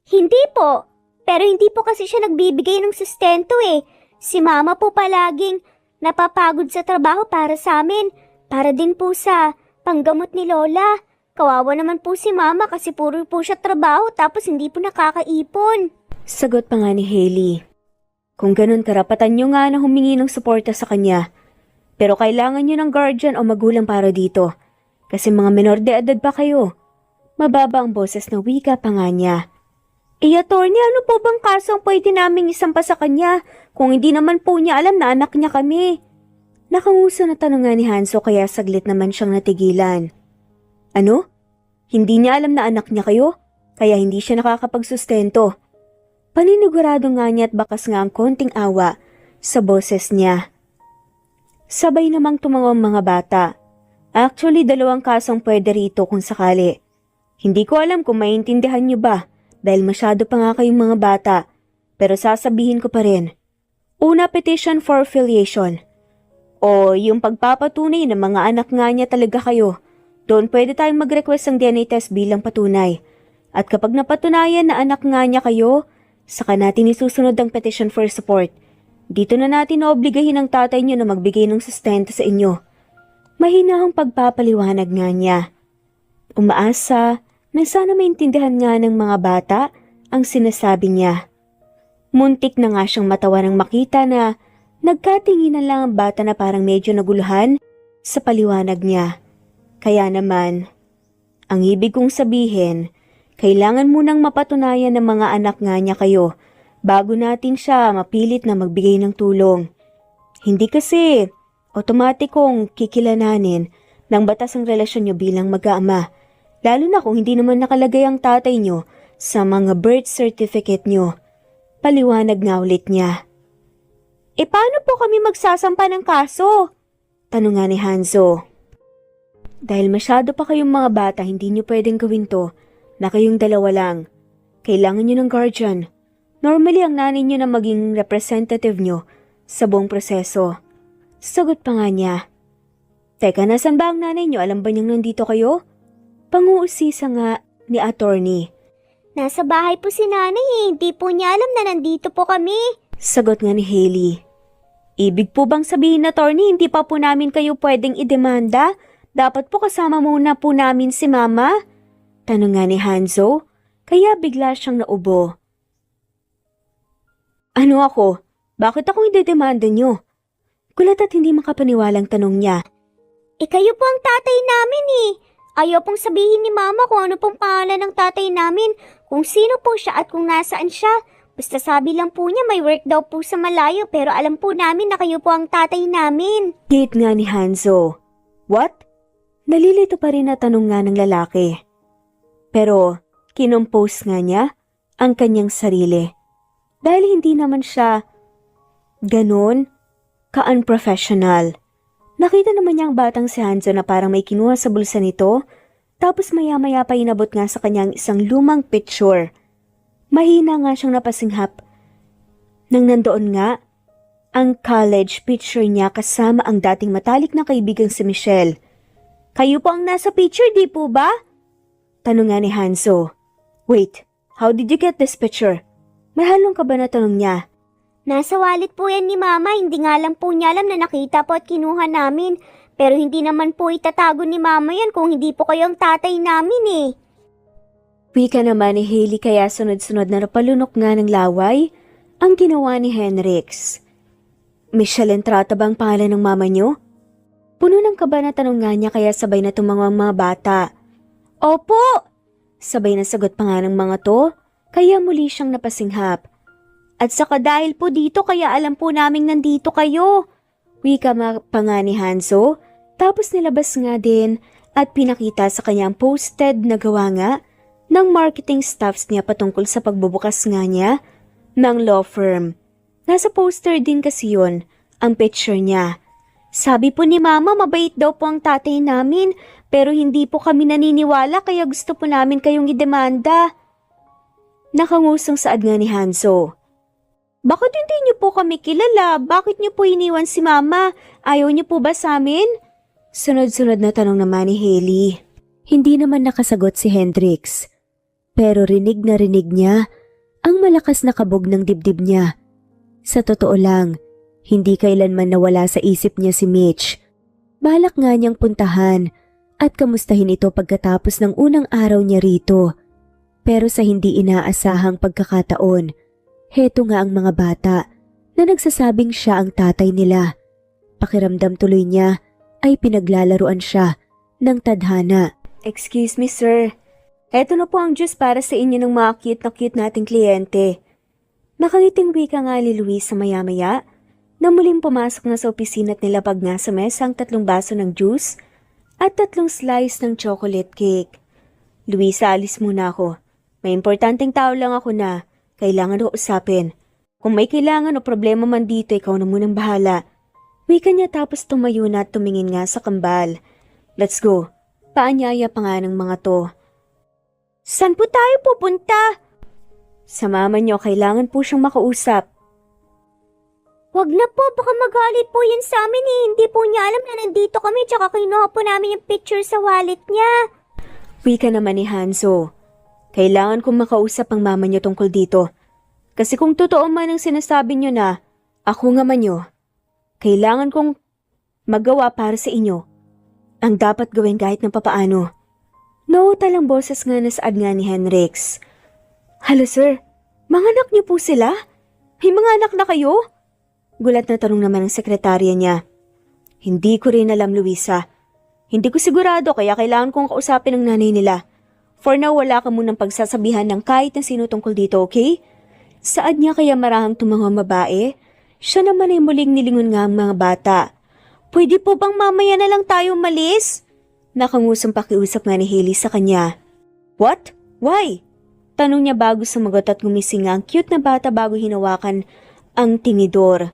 Speaker 3: Hindi po. Pero hindi po kasi siya nagbibigay ng sustento eh. Si mama po palaging napapagod sa trabaho para sa amin. Para din po sa panggamot ni Lola. Kawawa naman po si mama kasi puro po siya trabaho tapos hindi po nakakaipon.
Speaker 1: Sagot pa nga ni Hailey. Kung ganun karapatan niyo nga na humingi ng suporta sa kanya. Pero kailangan niyo ng guardian o magulang para dito. Kasi mga menor de edad pa kayo. Mababa ang boses na wika pa nga niya. Attorney, ano po bang kaso ang pwede naming isampa sa kanya kung hindi naman po niya alam na anak niya kami? Nakanguso na tanong nga ni Hanzo kaya saglit naman siyang natigilan. Ano? Hindi niya alam na anak niya kayo? Kaya hindi siya nakakapagsustento. Paninigurado nga niya at bakas nga ang konting awa sa boses niya. Sabay namang tumawa ang mga bata. Actually, 2 kasong pwede rito kung sakali. Hindi ko alam kung maintindihan niyo ba dahil masyado pa nga kayong mga bata. Pero sasabihin ko pa rin. Una, petition for filiation. O yung pagpapatunay na mga anak nga niya talaga kayo. Doon pwede tayong mag-request ng DNA test bilang patunay. At kapag napatunayan na anak nga niya kayo, saka natin isusunod ang petition for support. Dito na natin naobligahin ang tatay niyo na magbigay ng sustento sa inyo. Mahinahong pagpapaliwanag nga niya. Umaasa na sana maintindihan nga ng mga bata ang sinasabi niya. Muntik na nga siyang matawa nang makita na nagkatinginan lang ang bata na parang medyo naguluhan sa paliwanag niya. Kaya naman, ang ibig kong sabihin, kailangan munang mapatunayan ng mga anak nga niya kayo bago natin siya mapilit na magbigay ng tulong. Hindi kasi otomatikong kikilananin ng batas ang relasyon niyo bilang mag-aama, lalo na kung hindi naman nakalagay ang tatay niyo sa mga birth certificate niyo. Paliwanag nga ulit niya. E paano po kami magsasampa ng kaso? Tanong nga ni Hanzo. Dahil masyado pa kayong mga bata, hindi niyo pwedeng gawin to na kayong dalawa lang. Kailangan niyo ng guardian. Normally, ang nanay niyo na maging representative niyo sa buong proseso. Sagot pa nga niya. Teka, nasan ba ang nanay niyo? Alam ba niyang nandito kayo? Panguusisa nga ni attorney.
Speaker 3: Nasa bahay po si nanay, hindi po niya alam na nandito po kami.
Speaker 1: Sagot nga ni Hailey. Ibig po bang sabihin, attorney, hindi pa po namin kayo pwedeng idemanda? Dapat po kasama muna po namin si Mama? Tanong nga ni Hanzo, kaya bigla siyang naubo. Ano ako? Bakit ako idedemanda niyo? Gulat at hindi makapaniwalang tanong niya.
Speaker 3: Kayo po ang tatay namin eh. Ayaw pong sabihin ni Mama kung ano pong pangalan ng tatay namin, kung sino po siya at kung nasaan siya. Basta sabi lang po niya may work daw po sa malayo pero alam po namin na kayo po ang tatay namin.
Speaker 1: Gate nga ni Hanzo. What? Nalilito pa rin na tanong nga ng lalaki. Pero kinompose nga niya ang kanyang sarili. Dahil hindi naman siya ganon ka-unprofessional. Nakita naman niya ang batang si Hanzo na parang may kinuha sa bulsa nito, tapos maya-maya pa inabot nga sa kanyang isang lumang picture. Mahina nga siyang napasinghap nang nandoon nga ang college picture niya kasama ang dating matalik na kaibigang si Michelle. Kayo po ang nasa picture, di po ba? Tanong nga ni Hanzo. Wait, how did you get this picture? May halong ka ba na tanong niya?
Speaker 3: Nasa wallet po yan ni Mama, hindi nga lang po niya alam na nakita po at kinuha namin. Pero hindi naman po itatago ni Mama yan kung hindi po kayo ang tatay namin eh.
Speaker 1: Wika naman ni Hailey kaya sunod-sunod na napalunok nga ng laway ang ginawa ni Henrix. Michelle Entrata ba ang pangalan ng mama niyo? Puno ng kaba na tanong nga niya kaya sabay na tumangwa mga bata. Opo! Sabay na sagot pa nga ng mga to, kaya muli siyang napasinghap. At saka dahil po dito kaya alam po naming nandito kayo. Wika pa nga ni Hanzo, tapos nilabas nga din at pinakita sa kanyang posted na gawa nga ng marketing staffs niya patungkol sa pagbubukas nga niya ng law firm. Nasa poster din kasi yun, ang picture niya. Sabi po ni Mama, mabait daw po ang tatay namin, pero hindi po kami naniniwala kaya gusto po namin kayong idemanda. Nakangusong saad nga ni Hanzo. Bakit hindi niyo po kami kilala? Bakit niyo po iniwan si Mama? Ayaw niyo po ba sa amin? Sunod-sunod na tanong naman ni Hailey.
Speaker 2: Hindi naman nakasagot si Hendrix. Pero rinig na rinig niya ang malakas na kabog ng dibdib niya. Sa totoo lang, hindi kailanman nawala sa isip niya si Mitch. Balak nga niyang puntahan at kamustahin ito pagkatapos ng unang araw niya rito. Pero sa hindi inaasahang pagkakataon, heto nga ang mga bata na nagsasabing siya ang tatay nila. Pakiramdam tuloy niya ay pinaglalaruan siya ng tadhana.
Speaker 1: Excuse me, sir. Eto na po ang juice para sa inyo ng mga cute nating kliyente. Nakangiting wika nga ni Luis sa maya-maya na muling pumasok na sa opisina at nilapag nga sa mesa ang 3 baso ng juice at 3 slice ng chocolate cake. Luisa, alis muna ako. May importanteng tao lang ako na kailangan ko usapin. Kung may kailangan o problema man dito, ikaw na munang bahala. Wika niya tapos tumayo na at tumingin nga sa kambal. Let's go. Paanyaya pa nga ng mga to. Saan po tayo pupunta? Sa mama niyo, kailangan po siyang makausap.
Speaker 3: Wag na po, baka magalit po yan sa amin eh. Hindi po niya alam na nandito kami tsaka kinuha po namin yung picture sa wallet niya.
Speaker 1: Wika naman ni Hanzo. Kailangan kong makausap ang mama niyo tungkol dito. Kasi kung totoo man ang sinasabi niyo na ako nga man niyo, kailangan kong magawa para sa inyo ang dapat gawin kahit na papaano. Talang boses nga na saad nga ni Henrix. Hello sir, mga anak niyo po sila? May mga anak na kayo? Gulat na tanong naman ng sekretarya niya. Hindi ko rin alam, Luisa. Hindi ko sigurado kaya kailangan kong kausapin ang nanay nila. For now, wala ka munang pagsasabihan ng kahit na sino tungkol dito, okay? Saad niya kaya marahang mga babae? Siya naman ay muling nilingon nga ang mga bata. Pwede po bang mamaya na lang tayo malis? Nakangusang pakiusap nga ni Hailey sa kanya. What? Why? Tanong niya bago sumagot at gumising nga ang cute na bata bago hinawakan ang tinidor.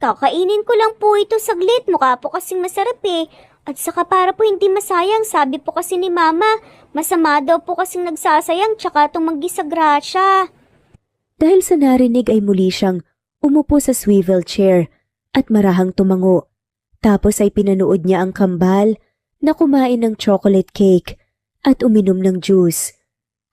Speaker 3: Kakainin ko lang po ito saglit, mukha po kasing masarap eh. At saka para po hindi masayang, sabi po kasi ni Mama, masama daw po kasing nagsasayang tsaka tumanggi sa grasya.
Speaker 2: Dahil sa narinig ay muli siyang umupo sa swivel chair at marahang tumango. Tapos ay pinanood niya ang kambal na kumain ng chocolate cake at uminom ng juice.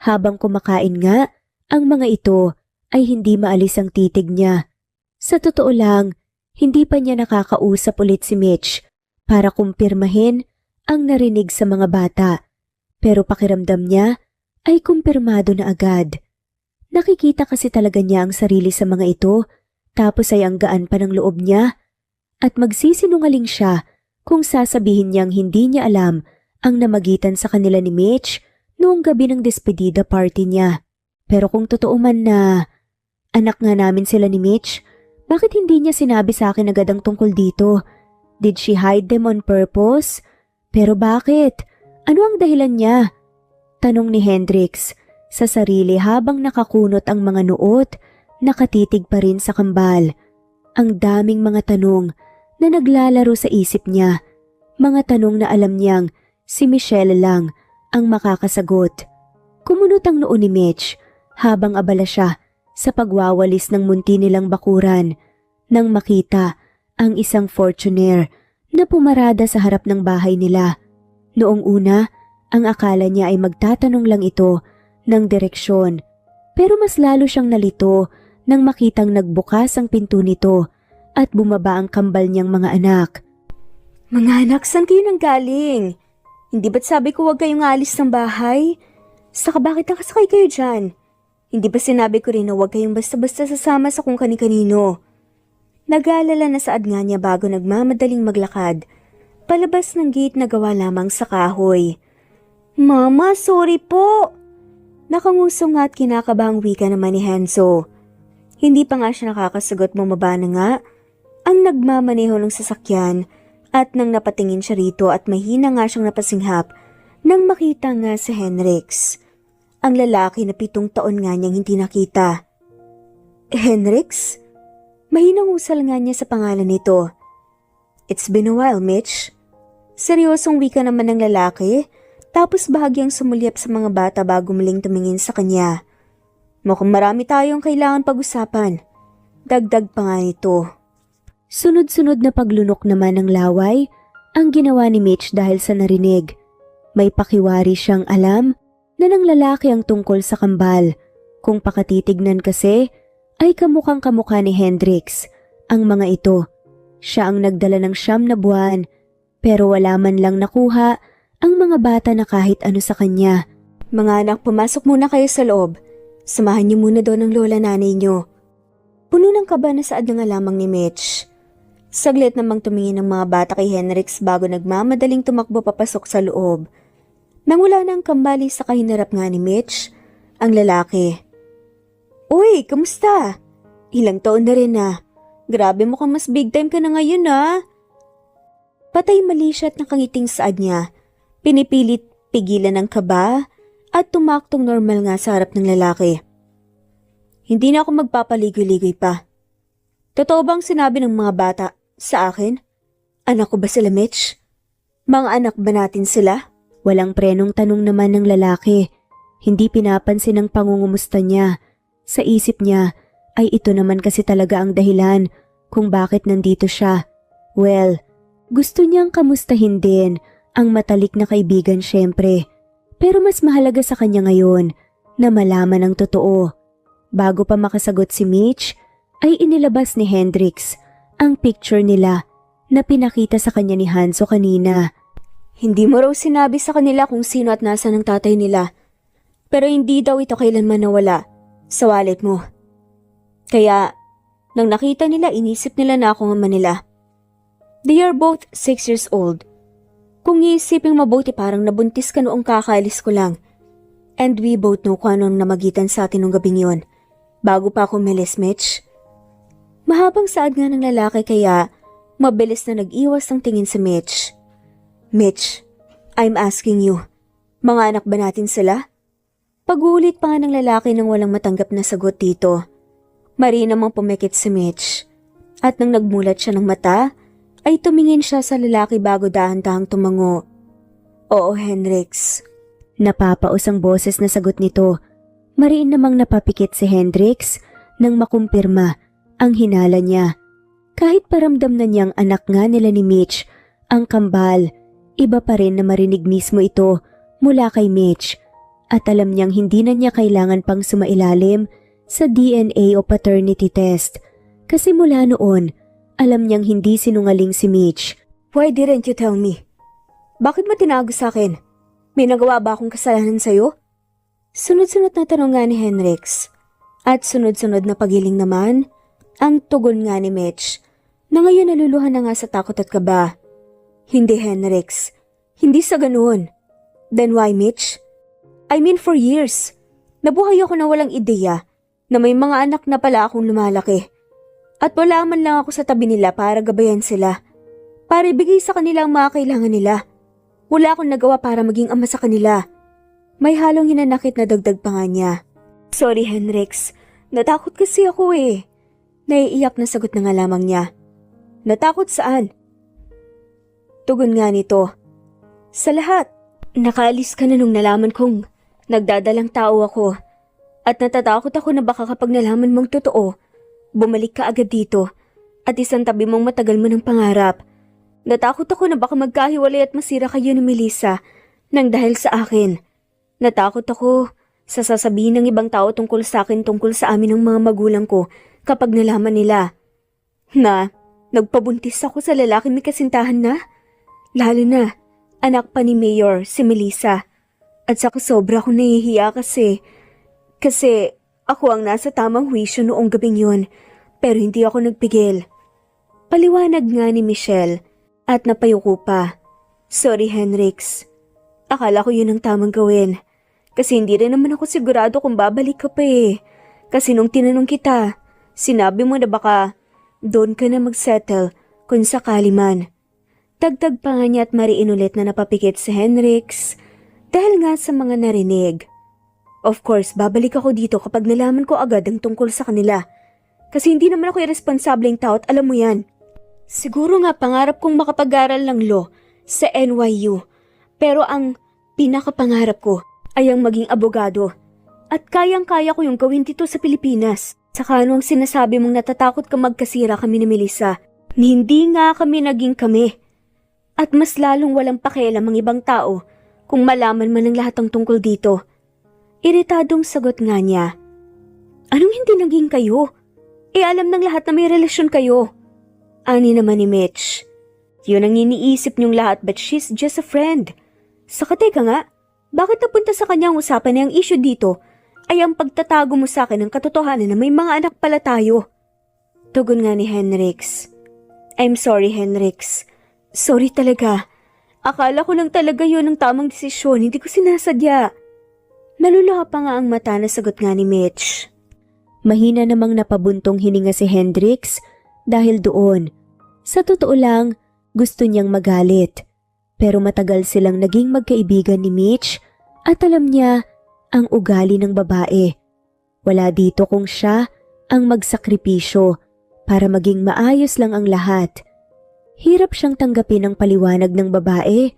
Speaker 2: Habang kumakain nga, ang mga ito ay hindi maalis ang titig niya. Sa totoo lang, hindi pa niya nakakausap ulit si Mitch para kumpirmahin ang narinig sa mga bata. Pero pakiramdam niya ay kumpirmado na agad. Nakikita kasi talaga niya ang sarili sa mga ito, tapos ay ang gaan pa ng loob niya at magsisinungaling siya kung sasabihin niyang hindi niya alam ang namagitan sa kanila ni Mitch noong gabi ng despedida party niya. Pero kung totoo man na anak nga namin sila ni Mitch, bakit hindi niya sinabi sa akin agad ang tungkol dito? Did she hide them on purpose? Pero bakit? Ano ang dahilan niya? Tanong ni Hendrix sa sarili habang nakakunot ang mga nuot, nakatitig pa rin sa kambal. Ang daming mga tanong na naglalaro sa isip niya. Mga tanong na alam niyang si Michelle lang ang makakasagot. Kumunot ang noo ni Mitch habang abala siya sa pagwawalis ng munti nilang bakuran nang makita ang isang Fortuner na pumarada sa harap ng bahay nila. Noong una, ang akala niya ay magtatanong lang ito ng direksyon, pero mas lalo siyang nalito nang makitang nagbukas ang pinto nito at bumaba ang kambal niyang mga anak.
Speaker 1: Mga anak, saan kayo nanggaling? Hindi ba't sabi ko huwag kayong alis ng bahay? Saka bakit nakasakay kayo dyan? Hindi ba sinabi ko rin na huwag kayong basta-basta sasama sa kung kani-kanino? Nag-aalala na saad nga niya bago nagmamadaling maglakad, palabas ng gate na gawa lamang sa kahoy. Mama, sorry po! Nakangusong nga at kinakabahang wika naman ni Hanzo. Hindi pa nga siya nakakasagot, bumaba na nga ang nagmamaneho ng sasakyan at nang napatingin siya rito at mahina nga siyang napasinghap nang makita nga si Henrix. Ang lalaki na 7 taon nga niyang hindi nakita. Henrix? Mahinang usal nga niya sa pangalan nito. It's been a while, Mitch. Seryosong wika naman ng lalaki, tapos bahagyang sumulyap sa mga bata bago muling tumingin sa kanya. Mukhang marami tayong kailangan pag-usapan. Dagdag pa nga nito.
Speaker 2: Sunod-sunod na paglunok naman ng laway ang ginawa ni Mitch dahil sa narinig. May pakiwari siyang alam na ng lalaki ang tungkol sa kambal. Kung pakatitignan kasi, ay kamukhang kamukha ni Hendrix ang mga ito. Siya ang nagdala ng 9 na buwan, pero wala man lang nakuha ang mga bata na kahit ano sa kanya.
Speaker 1: Mga anak, pumasok muna kayo sa loob. Samahan niyo muna doon ang lola nanay niyo. Puno ng kaba na saad na nga lamang ni Mitch. Saglit namang tumingin ng mga bata kay Hendrix bago nagmamadaling tumakbo papasok sa loob. Nang wala na ang kambali sa kahinarap nga ni Mitch, ang lalaki. Uy, kamusta? Ilang taon na rin na. Grabe, mukhang mas big time ka na ngayon ah. Patay mali siya at nakangiting saad niya. Pinipilit pigilan ng kaba at tumaktong normal nga sa harap ng lalaki. Hindi na ako magpapaligoy-ligoy pa. Totoo bang sinabi ng mga bata sa akin? Anak ko ba sila, Mitch? Mga anak ba natin sila?
Speaker 2: Walang prenong tanong naman ng lalaki. Hindi pinapansin ang pangungumusta niya. Sa isip niya ay ito naman kasi talaga ang dahilan kung bakit nandito siya. Well, gusto niyang kamustahin din ang matalik na kaibigan syempre. Pero mas mahalaga sa kanya ngayon na malaman ang totoo. Bago pa makasagot si Mitch, ay inilabas ni Hendrix ang picture nila na pinakita sa kanya ni Hanzo kanina.
Speaker 1: Hindi mo raw sinabi sa kanila kung sino at nasa ng tatay nila. Pero hindi daw ito kailanman nawala sa wallet mo. Kaya, nang nakita nila, inisip nila na ako ang ama nila. They are both 6 years old. Kung iisipin mabuti parang nabuntis ka noong kakaalis ko lang. And we both know kung anong namagitan sa atin nung gabing yon. bago pa ako umalis, Mitch. Mahabang saad nga ng lalaki kaya mabilis na nag-iwas ng tingin sa Mitch. Mitch, I'm asking you, mga anak ba natin sila? Pag-uulit pa nga ng lalaki nang walang matanggap na sagot dito. Marina namang pumikit si Mitch. At nang nagmulat siya ng mata, ay tumingin siya sa lalaki bago dahan-dahang tumango. Oo, Hendrix.
Speaker 2: Napapaos ang boses na sagot nito. Mariin namang napapikit si Hendrix nang makumpirma ang hinala niya. Kahit paramdam na niyang anak nga nila ni Mitch, ang kambal, iba pa rin na marinig mismo ito mula kay Mitch. At alam niyang hindi na niya kailangan pang sumailalim sa DNA o paternity test. Kasi mula noon, alam niyang hindi sinungaling si Mitch.
Speaker 1: Why didn't you tell me? Bakit mo tinago sa akin? May nagawa ba akong kasalanan sa'yo? Sunod-sunod na tanong nga ni Hendrix. At sunod-sunod na pagiling naman, ang tugon nga ni Mitch, na ngayon naluluhan na nga sa takot at kaba. Hindi, Hendrix. Hindi sa ganoon. Then why, Mitch? I mean for years. Nabuhay ako na walang ideya na may mga anak na pala akong lumalaki. At wala man lang ako sa tabi nila para gabayan sila. Para ibigay sa kanila ang mga kailangan nila. Wala akong nagawa para maging ama sa kanila. May halong hinanakit na dagdag pa nga niya. Sorry, Hendrix. Natakot kasi ako eh. Naiiyak na sagot na nga lamang niya. Natakot saan? Tugon nga nito. Sa lahat. Nakaalis ka na nung nalaman kong nagdadalang tao ako. At natatakot ako na baka kapag nalaman mong totoo, bumalik ka agad dito at isang tabi mong matagal mo ng pangarap. Natakot ako na baka magkahiwalay at masira kayo ni Melissa nang dahil sa akin. Natakot ako sa sasabihin ng ibang tao tungkol sa akin tungkol sa amin ng mga magulang ko kapag nalaman nila. Na, nagpabuntis ako sa lalaki may kasintahan na. Lalo na, anak pa ni Mayor, si Melissa. At saka sobra akong nahihiya kasi ako ang nasa tamang huwisyo noong gabing yun, pero hindi ako nagpigil. Paliwanag nga ni Michelle at napayuko pa. Sorry, Hendrix. Akala ko yun ang tamang gawin. Kasi hindi rin naman ako sigurado kung babalik ka pa eh. Kasi nung tinanong kita, sinabi mo na baka doon ka na magsettle kung sakali man. Dagdag pa nga niya at mariin ulit na napapikit si Hendrix dahil nga sa mga narinig. Of course, babalik ako dito kapag nalaman ko agad ang tungkol sa kanila. Kasi hindi naman ako irresponsableng tao at alam mo yan. Siguro nga pangarap kong makapag-aral ng law sa NYU. Pero ang pinakapangarap ko ay ang maging abogado. At kayang-kaya ko yung gawin dito sa Pilipinas. Saka ano ang sinasabi mong natatakot ka magkasira kami ni Melissa? Hindi nga kami naging kami. At mas lalong walang pakialam ang ibang tao kung malaman man ang lahat ng tungkol dito. Iritadong sagot nga niya. Anong hindi naging kayo? Alam ng lahat na may relasyon kayo. Ani naman ni Mitch. Yun ang iniisip niyong lahat but she's just a friend. Saka teka nga, bakit napunta sa kanya ang usapan na ang issue dito ay ang pagtatago mo sa akin ng katotohanan na may mga anak pala tayo? Tugon nga ni Hendrix. I'm sorry, Hendrix. Sorry talaga. Akala ko lang talaga yun ang tamang desisyon, hindi ko sinasadya. Naluluha pa nga ang mata na sagot nga ni Mitch. Mahina namang napabuntong hininga si Hendrix dahil doon. Sa totoo lang, gusto niyang magalit. Pero matagal silang naging magkaibigan ni Mitch at alam niya ang ugali ng babae. Wala dito kung siya ang magsakripisyo para maging maayos lang ang lahat. Hirap siyang tanggapin ang paliwanag ng babae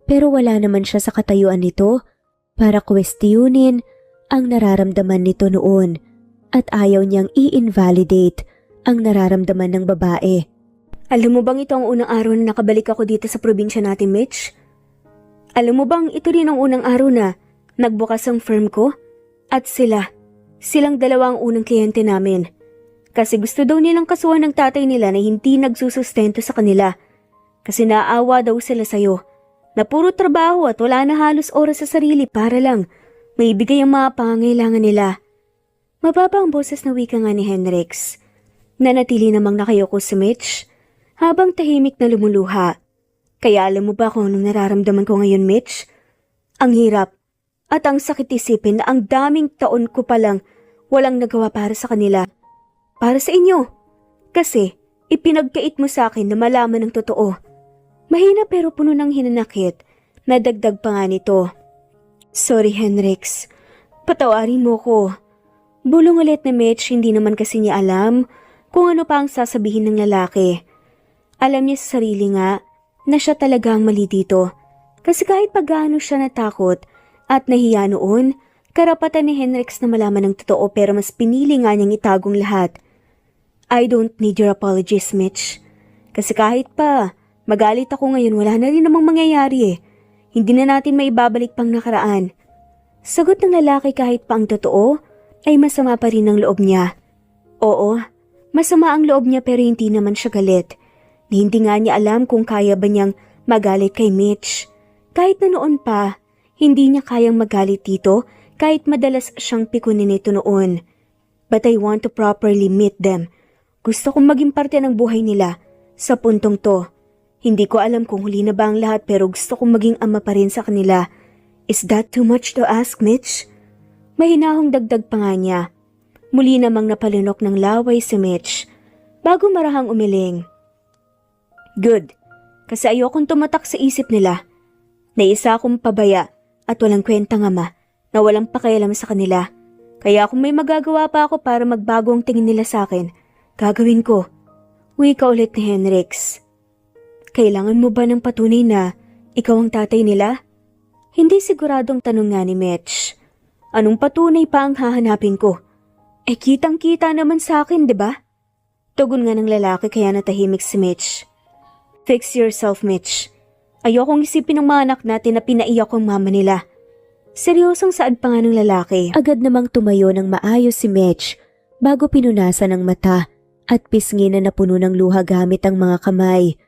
Speaker 1: pero wala naman siya sa katayuan nito para kwestiyunin ang nararamdaman nito noon at ayaw niyang i-invalidate ang nararamdaman ng babae. Alam mo bang ito ang unang araw na nakabalik ako dito sa probinsya natin, Mitch? Alam mo bang ito rin ang unang araw na nagbukas ang firm ko? At silang dalawa ang unang kliyente namin. Kasi gusto daw nilang kasuhan ng tatay nila na hindi nagsusustento sa kanila. Kasi naawa daw sila sa'yo. Na puro trabaho at wala na halos oras sa sarili para lang maibigay ang mga pangangailangan nila. Mababa ang boses na wika nga ni Hendrix. Nanatili namang nakayoko si Mitch habang tahimik na lumuluha. Kaya alam mo ba kung anong nararamdaman ko ngayon, Mitch? Ang hirap at ang sakit isipin na ang daming taon ko palang walang nagawa para sa kanila. Para sa inyo. Kasi, ipinagkait mo sa akin na malaman ng totoo. Mahina pero puno ng hinanakit. Nadagdag pa nga nito. Sorry, Henrix. Patawarin mo ko. Bulong ulit na Mitch, hindi naman kasi niya alam kung ano pa ang sasabihin ng lalaki. Alam niya sa sarili nga na siya talaga ang mali dito. Kasi kahit paggaano siya natakot at nahiya noon, karapatan ni Henrix na malaman ng totoo pero mas pinili nga niyang itagong lahat. I don't need your apologies, Mitch. Kasi kahit pa magalit ako ngayon, wala na rin namang mangyayari eh. Hindi na natin maibabalik pang nakaraan. Sagot ng lalaki kahit pa ang totoo ay masama pa rin ang loob niya. Oo, masama ang loob niya pero hindi naman siya galit. Hindi nga niya alam kung kaya ba niyang magalit kay Mitch. Kahit na noon pa, hindi niya kayang magalit dito kahit madalas siyang pikunin nito noon. But I want to properly meet them. Gusto kong maging parte ng buhay nila sa puntong to. Hindi ko alam kung huli na ba ang lahat pero gusto kong maging ama pa rin sa kanila. Is that too much to ask, Mitch? Mahinahong dagdag pa nga niya. Muli namang napalunok ng laway si Mitch bago marahang umiling. Good, kasi ayokong tumatak sa isip nila na isa akong pabaya at walang kwentang ama na walang pakialam sa kanila. Kaya kung may magagawa pa ako para magbago ang tingin nila sa akin, gagawin ko. Wika ulit ni Henrix. Kailangan mo ba ng patunay na ikaw ang tatay nila? Hindi siguradong tanong nga ni Mitch. Anong patunay pa ang hahanapin ko? Eh kitang-kita naman sa akin, di ba? Tugon nga ng lalaki kaya natahimik si Mitch. Fix yourself, Mitch. Ayokong isipin ng mga anak natin na pinaiyak ang mama nila. Seryosong saad pa nga ng lalaki.
Speaker 2: Agad namang tumayo ng maayos si Mitch bago pinunasan ng mata at pisngi na napuno ng luha gamit ang mga kamay.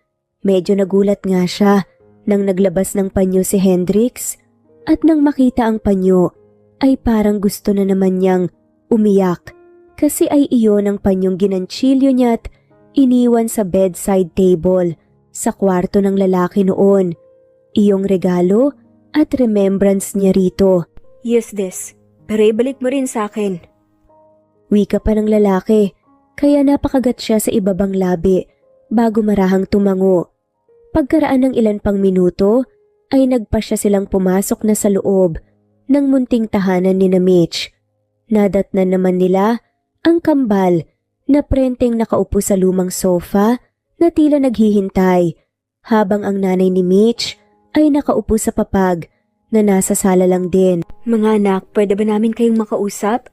Speaker 2: Medyo nagulat nga siya nang naglabas ng panyo si Hendrix at nang makita ang panyo ay parang gusto na naman niyang umiyak kasi ay iyon ang panyong ginanchilyo niya at iniwan sa bedside table sa kwarto ng lalaki noon. Iyong regalo at remembrance niya rito.
Speaker 1: Use this, pero ibalik mo rin sa akin.
Speaker 2: Wika pa ng lalaki kaya napakagat siya sa ibabang labi bago marahang tumango. Pagkaraan ng ilan pang minuto ay nagpa siya silang pumasok na sa loob ng munting tahanan ni na Mitch. Nadatnan naman nila ang kambal na prenteng nakaupo sa lumang sofa na tila naghihintay habang ang nanay ni Mitch ay nakaupo sa papag na nasa sala lang din.
Speaker 1: Mga anak, pwede ba namin kayong makausap?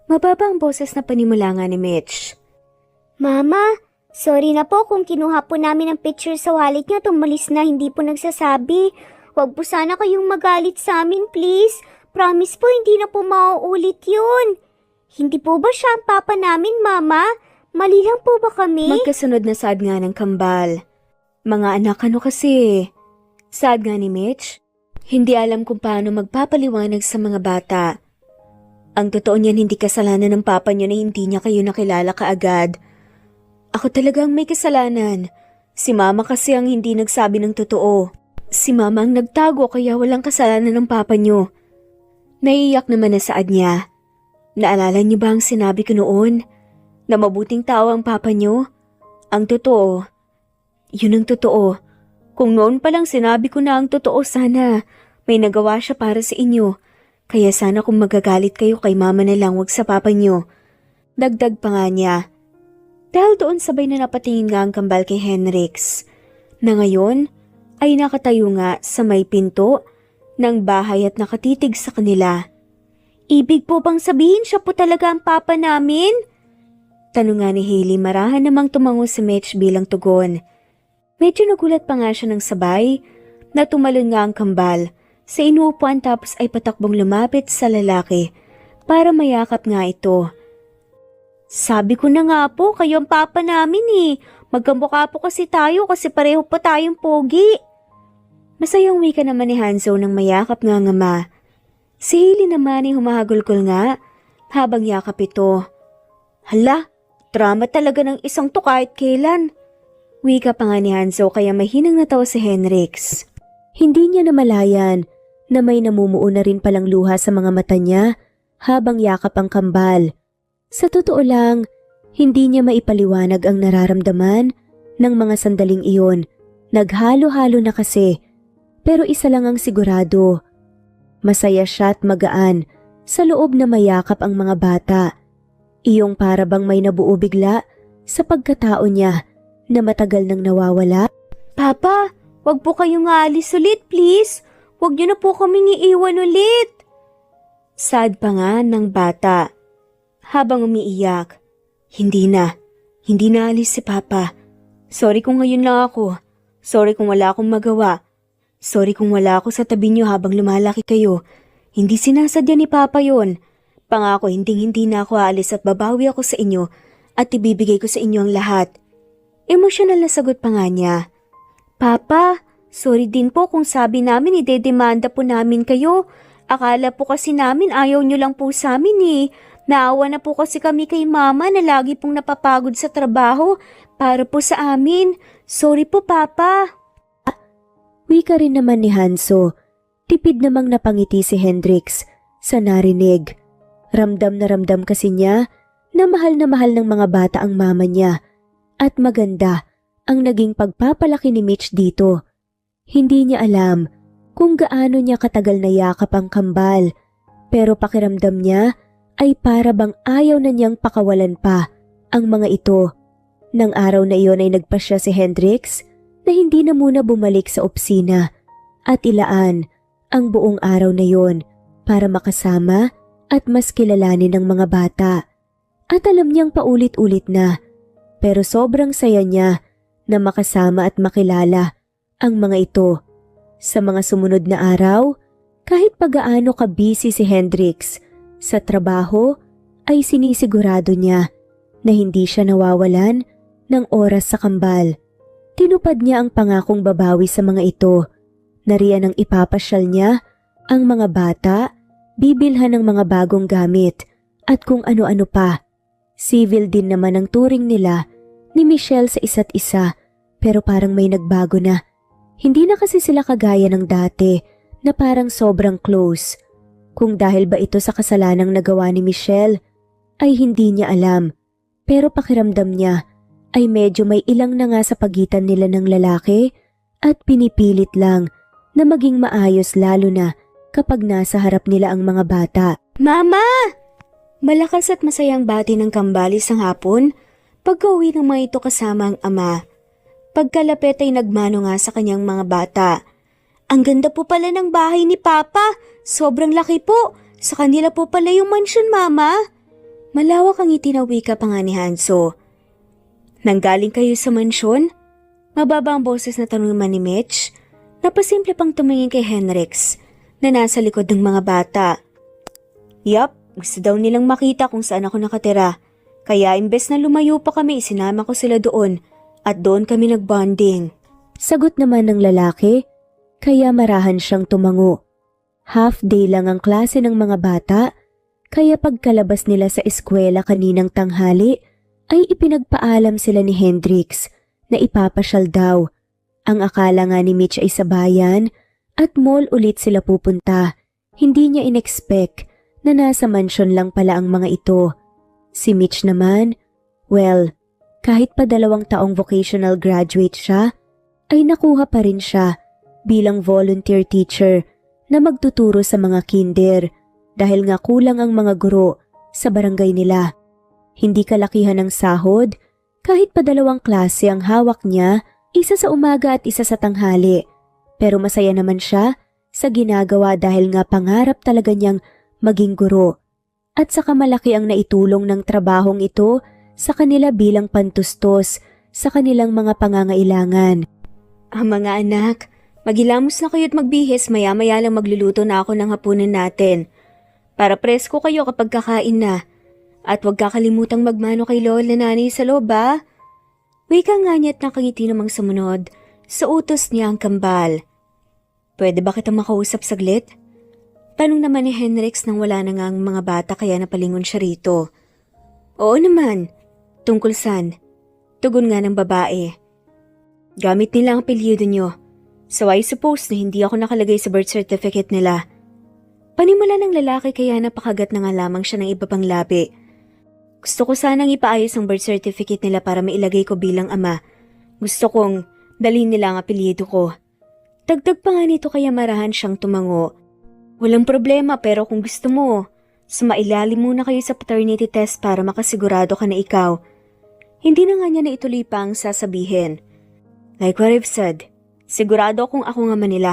Speaker 1: Mababa ang boses na panimula nga ni Mitch.
Speaker 3: Mama, sorry na po kung kinuha po namin ang picture sa wallet niyo at umalis na hindi po nagsasabi. Huwag po sana kayong magalit sa amin, please. Promise po, hindi na po mauulit yun. Hindi po ba siya ang papa namin, Mama? Mali lang po ba kami?
Speaker 1: Magkasunod na saad nga ng kambal. Mga anak, ano kasi? Saad nga ni Mitch. Hindi alam kung paano magpapaliwanag sa mga bata. Ang totoo niyan, hindi kasalanan ng papa niyo na hindi niya kayo nakilala kaagad. Ako talagang may kasalanan. Si Mama kasi ang hindi nagsabi ng totoo. Si Mama ang nagtago kaya walang kasalanan ng papa niyo. Naiiyak naman na saad niya. Naalala niyo ba ang sinabi ko noon? Na mabuting tao ang papa niyo? Ang totoo. Yun ang totoo. Kung noon pa lang sinabi ko na ang totoo, sana may nagawa siya para sa inyo. Kaya sana kung magagalit kayo kay Mama na lang, wag sa papa niyo. Dagdag pa nga niya. Dahil doon sabay na napatingin nga ang kambal kay Henrix. Na ngayon ay nakatayo nga sa may pinto ng bahay at nakatitig sa kanila.
Speaker 3: Ibig po bang sabihin siya po talaga ang papa namin?
Speaker 1: Tanong nga ni Hailey, marahan namang tumango si Mitch bilang tugon. Medyo nagulat pa nga siya ng sabay na tumalon nga ang kambal sa inuupuan tapos ay patakbong lumapit sa lalaki para mayakap nga ito.
Speaker 3: Sabi ko na nga po, kayo ang papa namin eh. Magkamukha po kasi tayo kasi pareho pa tayong pogi.
Speaker 1: Masayang wika naman ni Hanzo nang mayakap nga ng ama. Si Hailey naman ay humahagulkol nga habang yakap ito. Hala, drama talaga ng isang to kahit kailan. Wika pa nga ni Hanzo kaya mahinang natawa si Henrix.
Speaker 2: Hindi niya namalayan na may namumuo na rin palang luha sa mga mata niya habang yakap ang kambal. Sa totoo lang, hindi niya maipaliwanag ang nararamdaman ng mga sandaling iyon. Naghalo-halo na kasi, pero isa lang ang sigurado. Masaya siya at magaan sa loob na mayakap ang mga bata. Iyong para bang may nabuo bigla sa pagkatao niya na matagal nang nawawala.
Speaker 1: Papa, wag po kayong aalis ulit, please. Wag niyo na po kaming iiwan ulit. Sad pa nga ng bata. Habang umiiyak, hindi na alis si Papa. Sorry kung ngayon lang ako. Sorry kung wala akong magawa. Sorry kung wala ako sa tabi niyo habang lumalaki kayo. Hindi sinasadya ni Papa yon. Pangako hindi na ako aalis at babawi ako sa inyo at ibibigay ko sa inyo ang lahat. Emosyonal na sagot pa nga niya. Papa, sorry din po kung sabi namin idedemanda po namin kayo. Akala po kasi namin ayaw niyo lang po sa amin eh. Naawa na po kasi kami kay Mama na lagi pong napapagod sa trabaho para po sa amin. Sorry po, Papa.
Speaker 2: Wika rin naman ni Hanso. Tipid namang napangiti si Hendrix sa narinig. Ramdam na ramdam kasi niya na mahal ng mga bata ang mama niya. At maganda ang naging pagpapalaki ni Mitch dito. Hindi niya alam kung gaano niya katagal na yakap ang kambal. Pero pakiramdam niya ay para bang ayaw na niyang pakawalan pa ang mga ito. Nang araw na iyon ay nagpasya si Hendrix na hindi na muna bumalik sa opisina at ilaan ang buong araw na iyon para makasama at mas kilalanin ng mga bata. At alam niyang paulit-ulit na, pero sobrang saya niya na makasama at makilala ang mga ito. Sa mga sumunod na araw, kahit pagaano ka-busy si Hendrix sa trabaho, ay sinisigurado niya na hindi siya nawawalan ng oras sa kambal. Tinupad niya ang pangakong babawi sa mga ito. Nariyan ang ipapasyal niya ang mga bata, bibilhan ng mga bagong gamit at kung ano-ano pa. Civil din naman ang turing nila ni Michelle sa isa't isa, pero parang may nagbago na. Hindi na kasi sila kagaya ng dati na parang sobrang close. Kung dahil ba ito sa kasalanang nagawa ni Michelle, ay hindi niya alam. Pero pakiramdam niya ay medyo may ilang na nga sa pagitan nila ng lalaki at pinipilit lang na maging maayos lalo na kapag nasa harap nila ang mga bata.
Speaker 1: Mama! Malakas at masayang bati ng kambalis ang hapon pagka-uwi ng mga ito kasama ang ama. Pagkalapit ay nagmano nga sa kanyang mga bata. Ang ganda po pala ng bahay ni Papa. Sobrang laki po. Sa kanila po pala yung mansion, Mama. Malawak ang itinawika pa nga ni Hanso. Nanggaling kayo sa mansyon? Mababa ang boses na tanong naman ni Mitch. Napasimple pang tumingin kay Hendrix na nasa likod ng mga bata. Yup, gusto daw nilang makita kung saan ako nakatira. Kaya imbes na lumayo pa kami, sinama ko sila doon at doon kami nagbonding.
Speaker 2: Sagot naman ng lalaki, kaya marahan siyang tumango. Half day lang ang klase ng mga bata, kaya pagkalabas nila sa eskwela kaninang tanghali, ay ipinagpaalam sila ni Hendrix na ipapasyal daw. Ang akala nga ni Mitch ay sa bayan at mall ulit sila pupunta. Hindi niya inexpect na nasa mansyon lang pala ang mga ito. Si Mitch naman, well, kahit pa 2 taong vocational graduate siya, ay nakuha pa rin siya bilang volunteer teacher na magtuturo sa mga kinder dahil nga kulang ang mga guro sa barangay nila. Hindi kalakihan ng sahod, kahit pa 2 klase ang hawak niya, isa sa umaga at isa sa tanghali. Pero masaya naman siya sa ginagawa dahil nga pangarap talaga niyang maging guro. At saka malaki ang naitulong ng trabahong ito sa kanila bilang pantustos sa kanilang mga pangangailangan.
Speaker 1: Mga anak, magilamos na kayo at magbihis, maya-maya lang magluluto na ako ng hapunan natin. Para presko kayo kapag kakain na. At huwag kakalimutang magmano kay Lola na nanay sa loob, ha? Wika nga niya at nakangiti namang sumunod. Sa utos niya ang kambal. Pwede ba kita makausap saglit? Tanong naman ni Hendrix nang wala na nga ang mga bata kaya napalingon siya rito. Oo naman. Tungkol saan? Tugon nga ng babae. Gamit nila ang apelyido niyo. So I suppose na hindi ako nakalagay sa birth certificate nila. Panimula ng lalaki kaya napakagat na nga lamang siya ng iba pang labi. Gusto ko sanang ipaayos ang birth certificate nila para mailagay ko bilang ama. Gusto kong dalhin nila ang apelyido ko. Dagdag pa nga nito kaya marahan siyang tumango. Walang problema pero kung gusto mo, sumailalim muna kayo sa paternity test para makasigurado ka na ikaw. Hindi na nga niya na ituloy pa ang sasabihin. Like what I've said, sigurado akong ako nga Manila.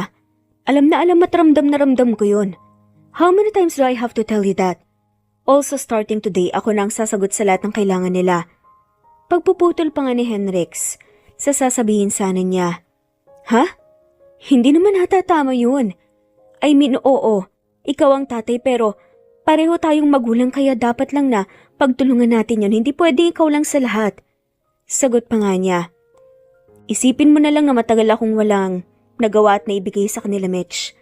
Speaker 1: Alam na alam at ramdam na ramdam ko yun. How many times do I have to tell you that? Also starting today, ako na ang sasagot sa lahat ng kailangan nila. Pagpuputol pa nga ni Henrix, sasabihin sana niya. Ha? Hindi naman hatatama yun. I mean, oo, ikaw ang tatay pero pareho tayong magulang kaya dapat lang na pagtulungan natin yun. Hindi pwedeng ikaw lang sa lahat. Sagot pa nga niya. Isipin mo na lang na matagal akong walang nagawa at naibigay sa kanila, Mitch.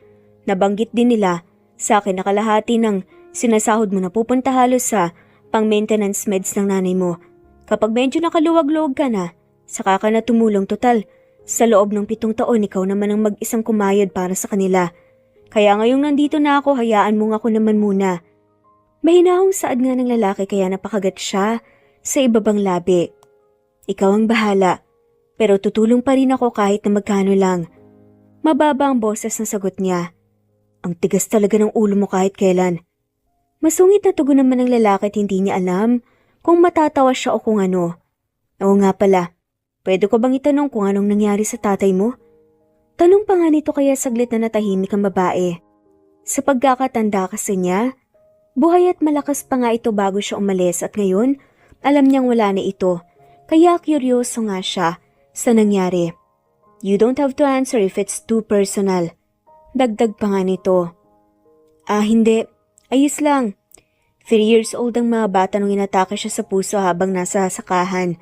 Speaker 1: Nabanggit din nila sa akin na kalahati ng sinasahod mo na pupunta halos sa pang-maintenance meds ng nanay mo. Kapag medyo nakaluwag-luwag ka na, saka ka na tumulong total. Sa loob ng 7 taon, ikaw naman ang mag-isang kumayod para sa kanila. Kaya ngayong nandito na ako, hayaan mo ako naman muna. Mahinahong saad nga ng lalaki kaya napakagat siya sa ibabang labi. Ikaw ang bahala, pero tutulong pa rin ako kahit na magkano lang. Mababa ang boses na sagot niya. Ang tigas talaga ng ulo mo kahit kailan. Masungit na tugon naman ng lalaki at hindi niya alam kung matatawa siya o kung ano. Oo nga pala, pwede ko bang itanong kung anong nangyari sa tatay mo? Tanong pa nga nito kaya saglit na natahimik ang babae. Sa pagkakatanda kasi niya, buhay at malakas pa nga ito bago siya umalis at ngayon, alam niyang wala na ito. Kaya kuryoso nga siya sa nangyari. You don't have to answer if it's too personal. Dagdag pa nga nito. Hindi. Ayos lang. 3 years old ang mga bata nung inatake siya sa puso habang nasa sakahan.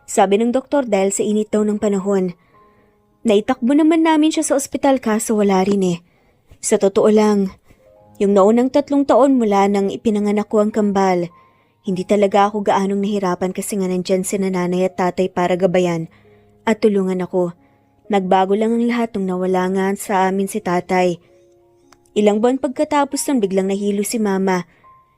Speaker 1: Sabi ng doktor dahil sa init daw ng panahon. Naitakbo naman namin siya sa ospital kaso wala rin eh. Sa totoo lang, yung naunang 3 taon mula nang ipinanganak ko ang kambal, hindi talaga ako gaanong nahirapan kasi nga nandyan si nanay at tatay para gabayan at tulungan ako. Nagbago lang ang lahat nung nawala nga sa amin si tatay. Ilang buwan pagkatapos nun biglang nahilo si mama,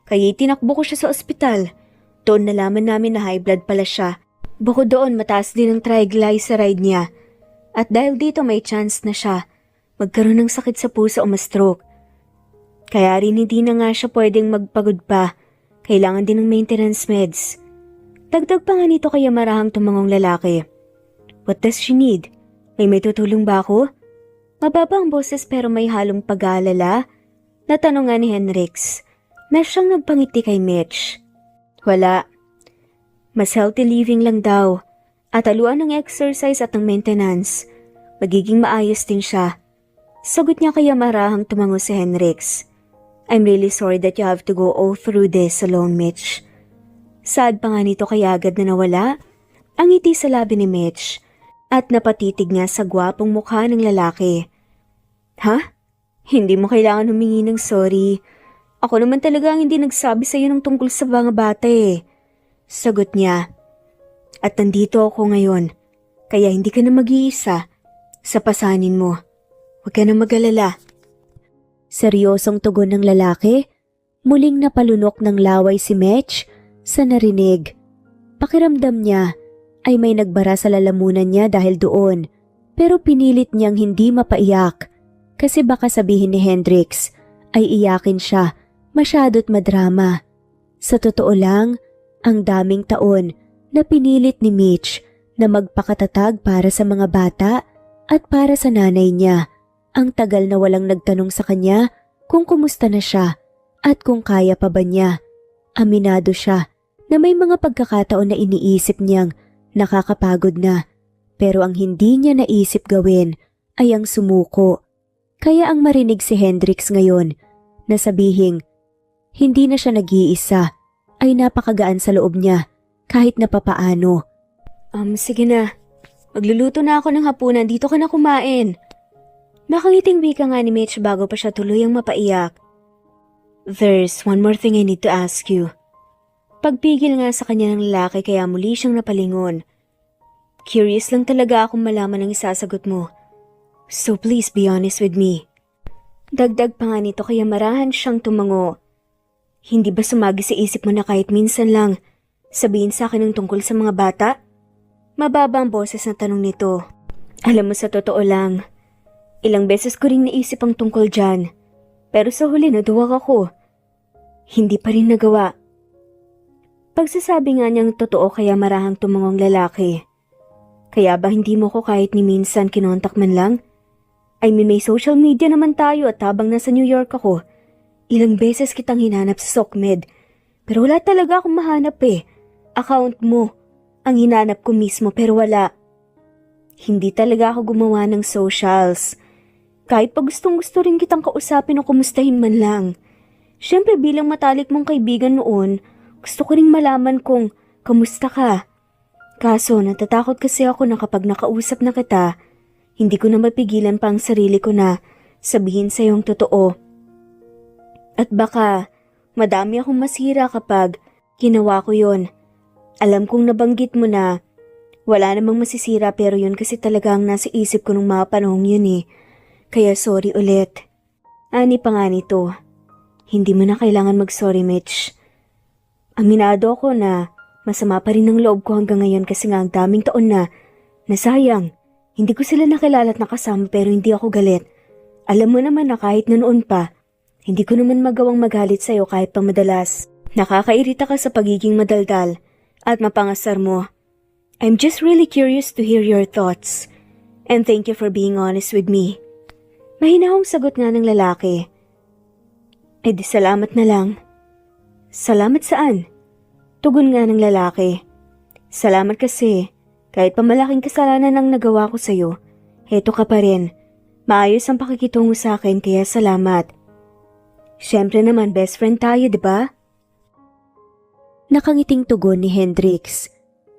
Speaker 1: kaya itinakbo ko siya sa ospital. Doon nalaman namin na high blood pala siya. Bukod doon mataas din ang triglyceride niya. At dahil dito may chance na siya magkaroon ng sakit sa puso o ma-stroke. Kaya rin hindi na nga siya pwedeng magpagod pa. Kailangan din ng maintenance meds. Dagdag pa nga nito kaya marahang tumangong lalaki. What does she need? May tutulong ba ako? Mababa ang boses pero may halong pag-aalala. Natanong nga ni Henrix na siyang nagpangiti kay Mitch. Wala. Mas healthy living lang daw. At aluan ng exercise at ng maintenance. Magiging maayos din siya. Sagot niya kaya marahang tumango si Henrix. I'm really sorry that you have to go all through this alone, Mitch. Sad pa nga nito kaya agad na nawala ang ngiti sa labi ni Mitch at napatitig niya sa gwapong mukha ng lalaki. Ha? Hindi mo kailangan humingi ng sorry. Ako naman talaga ang hindi nagsabi sa iyo ng tungkol sa mga bata eh. Sagot niya. At nandito ako ngayon, kaya hindi ka na mag-iisa sa pasanin mo. Huwag ka na mag-alala.
Speaker 2: Seryosong tugon ng lalaki, muling napalunok ng laway si Mitch sa narinig. Pakiramdam niya ay may nagbara sa lalamunan niya dahil doon, pero pinilit niyang hindi mapaiyak kasi baka sabihin ni Hendrix ay iyakin siya, masyadot madrama. Sa totoo lang, ang daming taon na pinilit ni Mitch na magpakatatag para sa mga bata at para sa nanay niya. Ang tagal na walang nagtanong sa kanya kung kumusta na siya at kung kaya pa ba niya. Aminado siya na may mga pagkakataon na iniisip niyang nakakapagod na, pero ang hindi niya naisip gawin ay ang sumuko. Kaya ang marinig si Hendrix ngayon na sabihing hindi na siya nag-iisa ay napakagaan sa loob niya kahit na papaano.
Speaker 1: Sige na. Magluluto na ako ng hapunan. Dito ka na kumain. Nakangiting wika nga ni Mitch bago pa siya tuluyang mapaiyak. There's one more thing I need to ask you. Pagpigil nga sa kanya ng lalaki kaya muli siyang napalingon. Curious lang talaga akong malaman ang isasagot mo. So please be honest with me. Dagdag pa nga nito kaya marahan siyang tumango. Hindi ba sumagi sa isip mo na kahit minsan lang Sabihin sa akin ng tungkol sa mga bata? Mababa ang boses na tanong nito. Alam mo, sa totoo lang, ilang beses ko rin naisip ang tungkol dyan. Pero sa huli naduwag ako. Hindi pa rin nagawa. Pagsasabi nga niyang totoo kaya marahang tumangong lalaki. Kaya ba hindi mo ko kahit ni minsan kinontak man lang? I mean, may social media naman tayo at habang nasa New York ako, ilang beses kitang hinanap sa SOCMED. Pero wala talaga akong mahanap eh. Account mo. Ang hinanap ko mismo pero wala. Hindi talaga ako gumawa ng socials. Kahit pa gustong-gusto rin kitang kausapin o kumustahin man lang. Siyempre bilang matalik mong kaibigan noon, gusto ko ring malaman kung kamusta ka. Kaso natatakot kasi ako na kapag nakausap na kita, hindi ko na mapigilan pa ang sarili ko na sabihin sa iyong totoo. At baka madami akong masira kapag ginawa ko yon. Alam kong nabanggit mo na wala namang masisira pero yun kasi talaga ang nasa isip ko nung mga panahong yun eh. Kaya sorry ulit. Ani pa nga nito. Hindi mo na kailangan mag-sorry, Mitch. Aminado ako na masama pa rin ang loob ko hanggang ngayon kasi nga ang daming taon na nasayang. Hindi ko sila nakilala at nakasama pero hindi ako galit. Alam mo naman na kahit na noon pa, hindi ko naman magawang magalit sa'yo kahit pa madalas. Nakakairita ka sa pagiging madaldal at mapangasar mo. I'm just really curious to hear your thoughts. And thank you for being honest with me. Mahinahong sagot nga ng lalaki. Eh di salamat na lang. Salamat saan? Tugon nga ng lalaki. Salamat kasi kahit pa malaking kasalanan ang nagawa ko sa'yo, heto ka pa rin. Maayos ang pakikitungo sa akin kaya salamat. Siyempre naman best friend tayo, di ba?
Speaker 2: Nakangiting tugon ni Hendrix.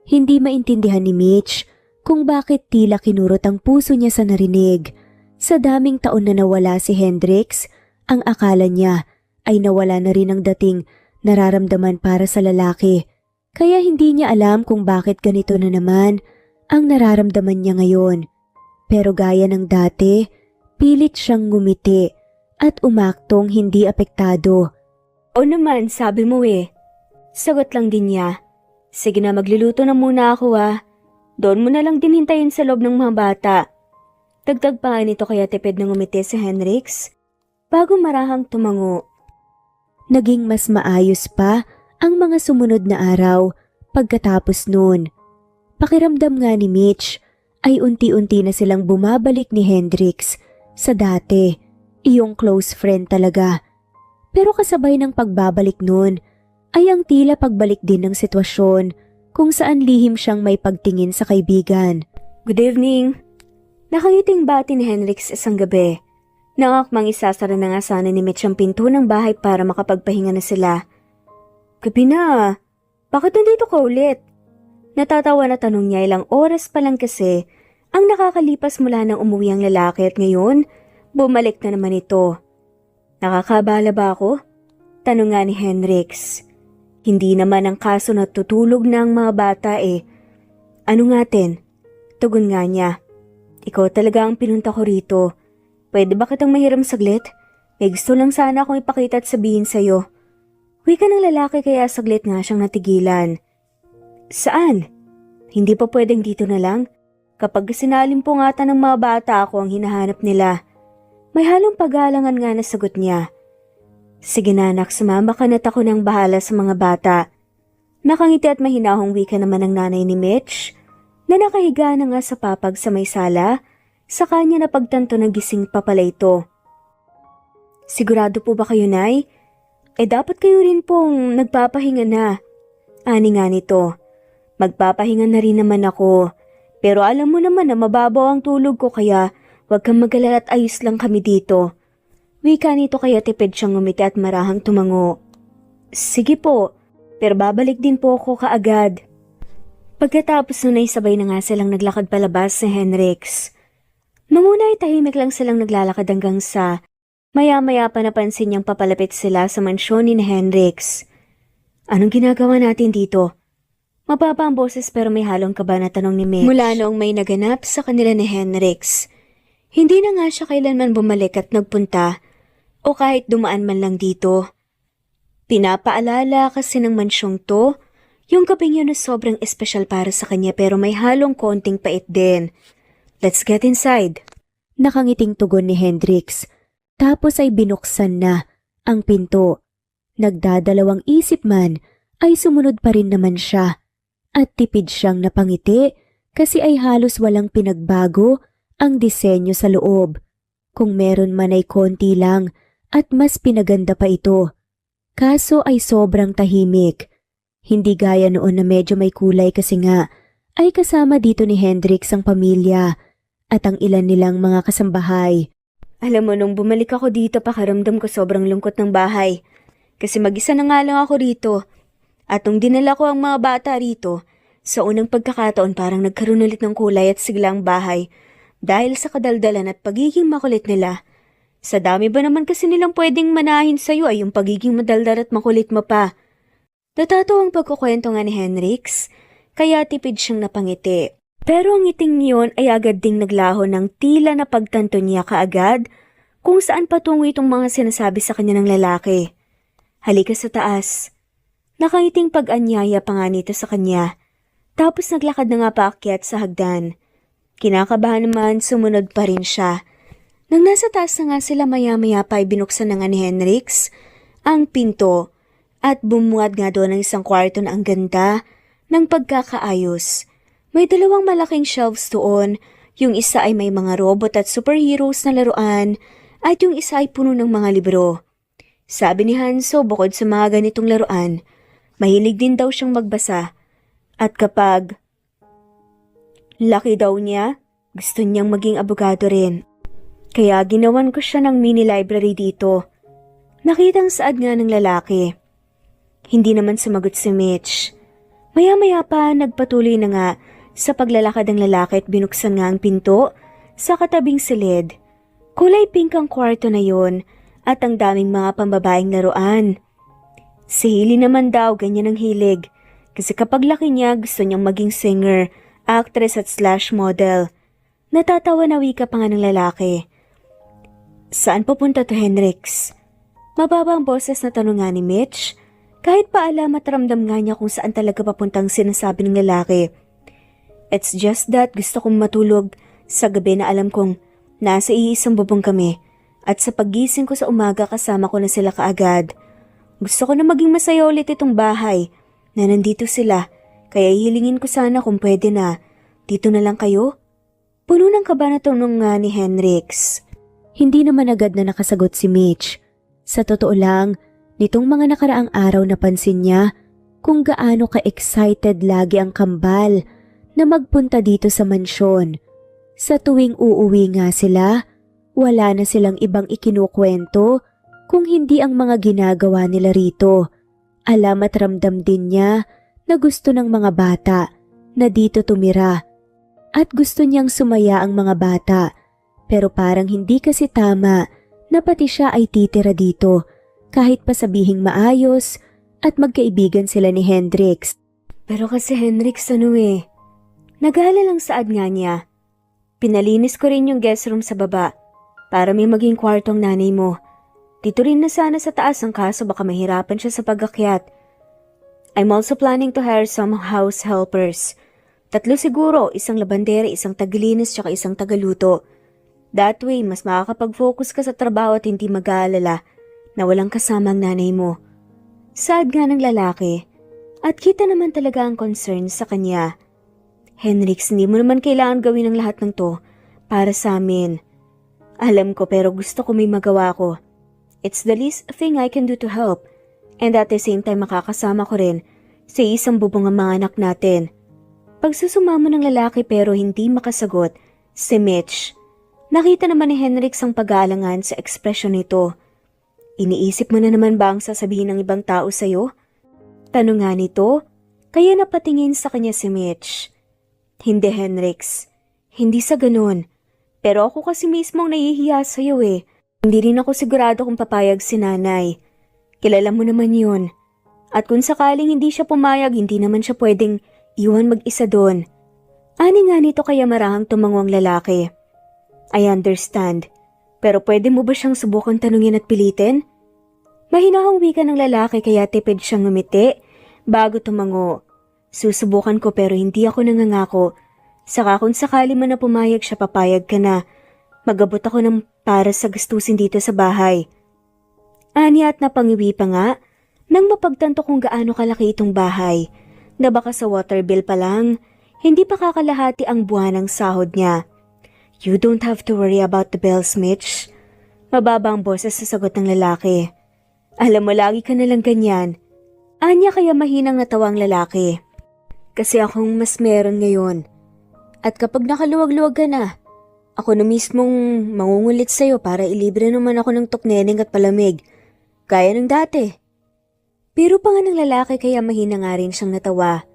Speaker 2: Hindi maintindihan ni Mitch kung bakit tila kinurot ang puso niya sa narinig. Sa daming taon na nawala si Hendrix, ang akala niya ay nawala na rin ang dating nararamdaman para sa lalaki. Kaya hindi niya alam kung bakit ganito na naman ang nararamdaman niya ngayon. Pero gaya ng dati, pilit siyang ngumiti at umaktong hindi apektado.
Speaker 1: O naman, sabi mo eh. Sagot lang din niya. Sige na, magluluto na muna ako ah. Doon mo na lang din hintayin sa loob ng mga bata. Dagdag pa nito kaya tipid na ngumiti si Hendrix bago marahang tumango.
Speaker 2: Naging mas maayos pa ang mga sumunod na araw pagkatapos noon. Pakiramdam nga ni Mitch ay unti-unti na silang bumabalik ni Hendrix sa dati, iyong close friend talaga. Pero kasabay ng pagbabalik noon ay ang tila pagbalik din ng sitwasyon kung saan lihim siyang may pagtingin sa kaibigan.
Speaker 1: Good evening. Nakangiting bati ni Hendrix isang gabi. Nangakmang isasara na nga sana ni Mitch ang pinto ng bahay para makapagpahinga na sila. Gabi na. Bakit nandito ka ulit? Natatawa na tanong niya ilang oras pa lang kasi ang nakakalipas mula nang umuwi ang lalaki at ngayon, bumalik na naman ito. Nakakabala ba ako? Tanong nga ni Hendrix. Hindi naman ang kaso na tutulog na ang mga bata eh. Ano nga tin? Tugon nga niya. Ikaw talaga ang pinunta ko rito. Pwede ba kitang mahiram saglit? May gusto lang sana akong ipakita at sabihin sa'yo. Wika ng lalaki kaya saglit nga siyang natigilan. Saan? Hindi pa pwedeng dito na lang? Kapag sinalimpungatan ng mga bata ako ang hinahanap nila. May halong paggalangan nga na sagot niya. Sige na anak, sumama ka na't ako nang bahala sa mga bata. Nakangiti at mahinahong wika naman ng nanay ni Mitch na nakahiga na nga sa papag sa may sala. Sa kanya na pagtanto na gising pa pala ito. Sigurado po ba kayo, Nay? Dapat kayo rin pong nagpapahinga na. Ani nga nito. Magpapahinga na rin naman ako. Pero alam mo naman na mababaw ang tulog ko kaya huwag kang mag-alala at ayos lang kami dito. Wika nito kaya tipid siyang ngumiti at marahang tumango. Sige po, pero babalik din po ako kaagad. Pagkatapos nun ay sabay na nga silang naglakad palabas si Hendrix. Nung una ay tahimik lang silang naglalakad hanggang sa maya-maya pa napansin niyang papalapit sila sa mansyon ni Hendrix. Anong ginagawa natin dito? Mababa ang boses pero may halong kaba na tanong ni Mitch. Mula noong may naganap sa kanila ni Hendrix, hindi na nga siya kailanman bumalik at nagpunta o kahit dumaan man lang dito. Pinapaalala kasi ng mansyong to Yung kapeng yun na sobrang espesyal para sa kanya pero may halong konting pait din. Let's get inside.
Speaker 2: Nakangiting tugon ni Hendrix. Tapos ay binuksan na ang pinto. Nagdadalawang isip man ay sumunod pa rin naman siya. At tipid siyang napangiti kasi ay halos walang pinagbago ang disenyo sa loob. Kung meron man ay konti lang at mas pinaganda pa ito. Kaso ay sobrang tahimik. Hindi gaya noon na medyo may kulay kasi nga ay kasama dito ni Hendrix ang pamilya at ang ilan nilang mga kasambahay.
Speaker 1: Alam mo, nung bumalik ako dito, pakaramdam ko sobrang lungkot ng bahay. Kasi mag-isa na nga lang ako rito. At nung dinala ko ang mga bata rito, sa unang pagkakataon parang nagkaroon ulit ng kulay at sigla ang bahay dahil sa kadaldalan at pagiging makulit nila. Sa dami ba naman kasi nilang pwedeng manahin sa'yo ay yung pagiging madaldal at makulit mo pa. Natatawa ang pagkukwento nga ni Hendrix, kaya tipid siyang napangiti. Pero ang ngiting niyon ay agad ding naglaho ng tila na pagtanto niya kaagad kung saan patungo itong mga sinasabi sa kanya ng lalaki. Halika sa taas. Nakangiting pag-anyaya pa nga nito sa kanya. Tapos naglakad na nga paakyat sa hagdan. Kinakabahan naman, sumunod pa rin siya. Nang nasa taas na nga sila maya-maya pa ay binuksan na nga ni Hendrix ang pinto at bumuhat nga doon ng isang kwarto na ang ganda ng pagkakaayos. May dalawang malaking shelves doon, yung isa ay may mga robot at superheroes na laruan at yung isa ay puno ng mga libro. Sabi ni Hanso bukod sa mga ganitong laruan, mahilig din daw siyang magbasa at kapag laki daw niya, gusto niyang maging abogado rin. Kaya ginawan ko siya ng mini library dito. Nakitang saad nga ng lalaki. Hindi naman sumagot si Mitch. Maya-maya pa nagpatuloy na nga sa paglalakad ng lalaki at binuksan nga ang pinto sa katabing silid. Kulay pink ang kwarto na yon at ang daming mga pambabaeng laruan. Si Hailey naman daw ganyan ang hilig kasi kapag laki niya gusto niyang maging singer, actress at slash model. Natatawa na wika pa nga ng lalaki. Saan pupunta to, Hendrix? Mababa ang boses na tanong nga ni Mitch. Kahit pa alam at ramdam nga niya kung saan talaga papuntang sinasabi ng lalaki. It's just that gusto kong matulog sa gabi na alam kong nasa iisang bubong kami at sa paggising ko sa umaga kasama ko na sila kaagad. Gusto ko na maging masaya ulit itong bahay na nandito sila kaya hihilingin ko sana kung pwede na. Dito na lang kayo? Puno ng kaba na tanong nga ni Hendrix.
Speaker 2: Hindi naman agad na nakasagot si Mitch. Sa totoo lang, nitong mga nakaraang araw napansin niya kung gaano ka-excited lagi ang kambal na magpunta dito sa mansyon. Sa tuwing uuwi nga sila, wala na silang ibang ikinukwento kung hindi ang mga ginagawa nila rito. Alam at ramdam din niya na gusto ng mga bata na dito tumira at gusto niyang sumaya ang mga bata pero parang hindi kasi tama na pati siya ay titira dito kahit pa sabihing maayos at magkaibigan sila ni Hendrix.
Speaker 1: Pero kasi Hendrix nag-aalala lang saad nga niya. Pinalinis ko rin yung guest room sa baba para may maging kwartong nanay mo. Dito rin na sana sa taas ang kaso baka mahirapan siya sa pag-akyat. I'm also planning to hire some house helpers. 3 siguro, isang labandera, isang tagalinis, tsaka isang tagaluto. That way, mas makakapag-focus ka sa trabaho at hindi mag-aalala na walang kasama ang nanay mo. Saad nga ng lalaki at kita naman talaga ang concern sa kanya. Hendrix, hindi mo naman kailangan gawin ang lahat ng to para sa amin. Alam ko pero gusto ko may magawa ko. It's the least thing I can do to help and at the same time makakasama ko rin sa isang bubong ang mga anak natin. Pagsusumamo ng lalaki pero hindi makasagot si Mitch. Nakita naman ni Hendrix ang pag-aalangan sa ekspresyon nito. Iniisip mo na naman ba ang sasabihin ng ibang tao sa'yo? Tanong nga nito, kaya napatingin sa kanya si Mitch. Hindi Hendrix, hindi sa ganun. Pero ako kasi mismo ang nahihiya sa'yo Hindi rin ako sigurado kung papayag si nanay. Kilala mo naman yun. At kung sakaling hindi siya pumayag, hindi naman siya pwedeng iwan mag-isa doon. Ani nga nito kaya marahang tumango ang lalaki. I understand. Pero pwede mo ba siyang subukan tanungin at pilitin? Mahinahong wika ng lalaki kaya tipid siyang ngumiti bago tumango. Susubukan ko pero hindi ako nangangako. Saka kung sakali man na pumayag siya, papayag ka na. Magabot ako ng para sa gastusin dito sa bahay. Anya at napangiwi pa nga nang mapagtanto kung gaano kalaki itong bahay na baka sa water bill pa lang, hindi pa kakalahati ang buwan ng sahod niya. You don't have to worry about the bills, Mitch. Mababa ang boses sa sagot ng lalaki. Alam mo, lagi ka nalang ganyan. Anya kaya mahinang natawa ang lalaki. Kasi akong mas meron ngayon. At kapag nakaluwag-luwag ka na, ako na mismong mangungulit sa'yo para ilibre naman ako ng tukneneng at palamig. Gaya ng dati. Pero pa nga ng lalaki kaya mahina nga rin siyang natawa.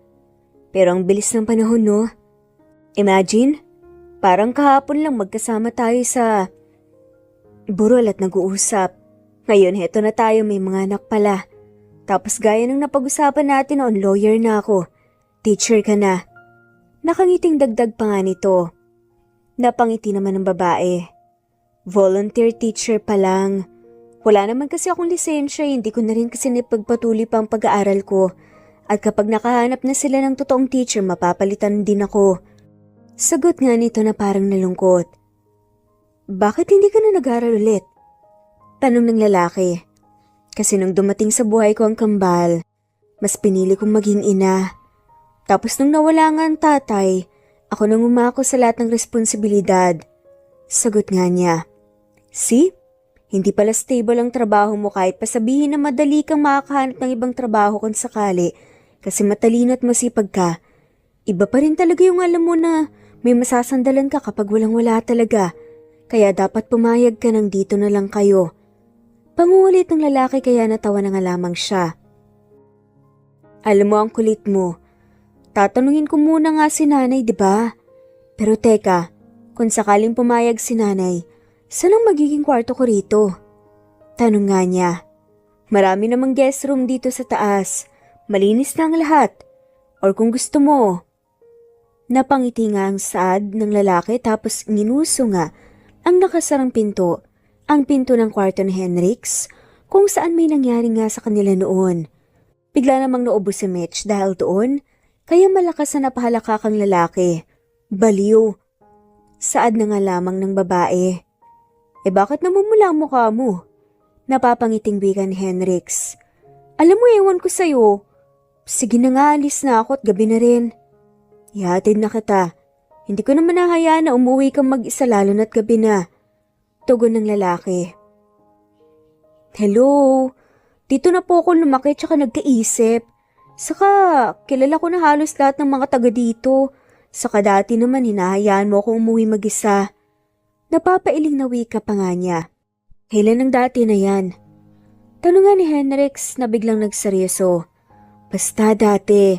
Speaker 1: Pero ang bilis ng panahon, no? Imagine, parang kahapon lang magkasama tayo sa burol at nag-uusap. Ngayon, heto na tayo, may mga anak pala. Tapos gaya ng napag-usapan natin noon, lawyer na ako. Teacher ka na. Nakangiting dagdag pa nga nito. Napangiti naman ng babae. Volunteer teacher pa lang. Wala naman kasi akong lisensya, hindi ko na rin kasi napagpatuloy pa ang pag-aaral ko. At kapag nakahanap na sila ng totoong teacher, mapapalitan din ako. Sagot nga nito na parang nalungkot. Bakit hindi ka na nag-aaral ulit? Tanong ng lalaki. Kasi nung dumating sa buhay ko ang kambal, mas pinili kong maging ina. Tapos nung nawala nga ang tatay, ako nang umako sa lahat ng responsibilidad. Sagot nga niya. See? Hindi pala stable ang trabaho mo kahit pasabihin na madali kang makakahanap ng ibang trabaho kung sakali kasi matalino at masipag ka. Iba pa rin talaga yung alam mo na may masasandalan ka kapag walang-wala talaga. Kaya dapat pumayag ka nang dito na lang kayo. Pangungulit ng lalaki kaya natawa na nga lamang siya. Alam mo ang kulit mo. Tatanungin ko muna nga si nanay, di ba? Pero teka, kung sakaling pumayag si nanay, saan ang magiging kwarto ko rito? Tanong nga niya. Marami namang guest room dito sa taas. Malinis na ang lahat. Or kung gusto mo. Napangiti nga ang saad ng lalaki tapos ginuso nga ang nakasarang pinto. Ang pinto ng kwarto ni Henrix kung saan may nangyari nga sa kanila noon. Bigla namang naubo si Mitch dahil doon, kaya malakas na napahalakak ang lalaki. Baliw. Saad na nga lamang ng babae. Bakit namumula ang mukha mo? Napapangiting wika ni Henrix. Alam mo, ewan ko sa'yo. Sige na nga, alis na ako at gabi na rin. Ihatid na kita. Hindi ko naman nahayaan na umuwi kang mag-isa lalo na't gabi na. Tugon ng lalaki. Hello, dito na po ako lumaki tsaka nagkaisip. Saka, kilala ko na halos lahat ng mga taga dito. Saka dati naman hinahayaan mo akong umuwi mag-isa. Napapailing na wika pa nga niya. Kailan ang dati na yan? Tanong nga ni Henrix na biglang nagseryoso. Basta dati.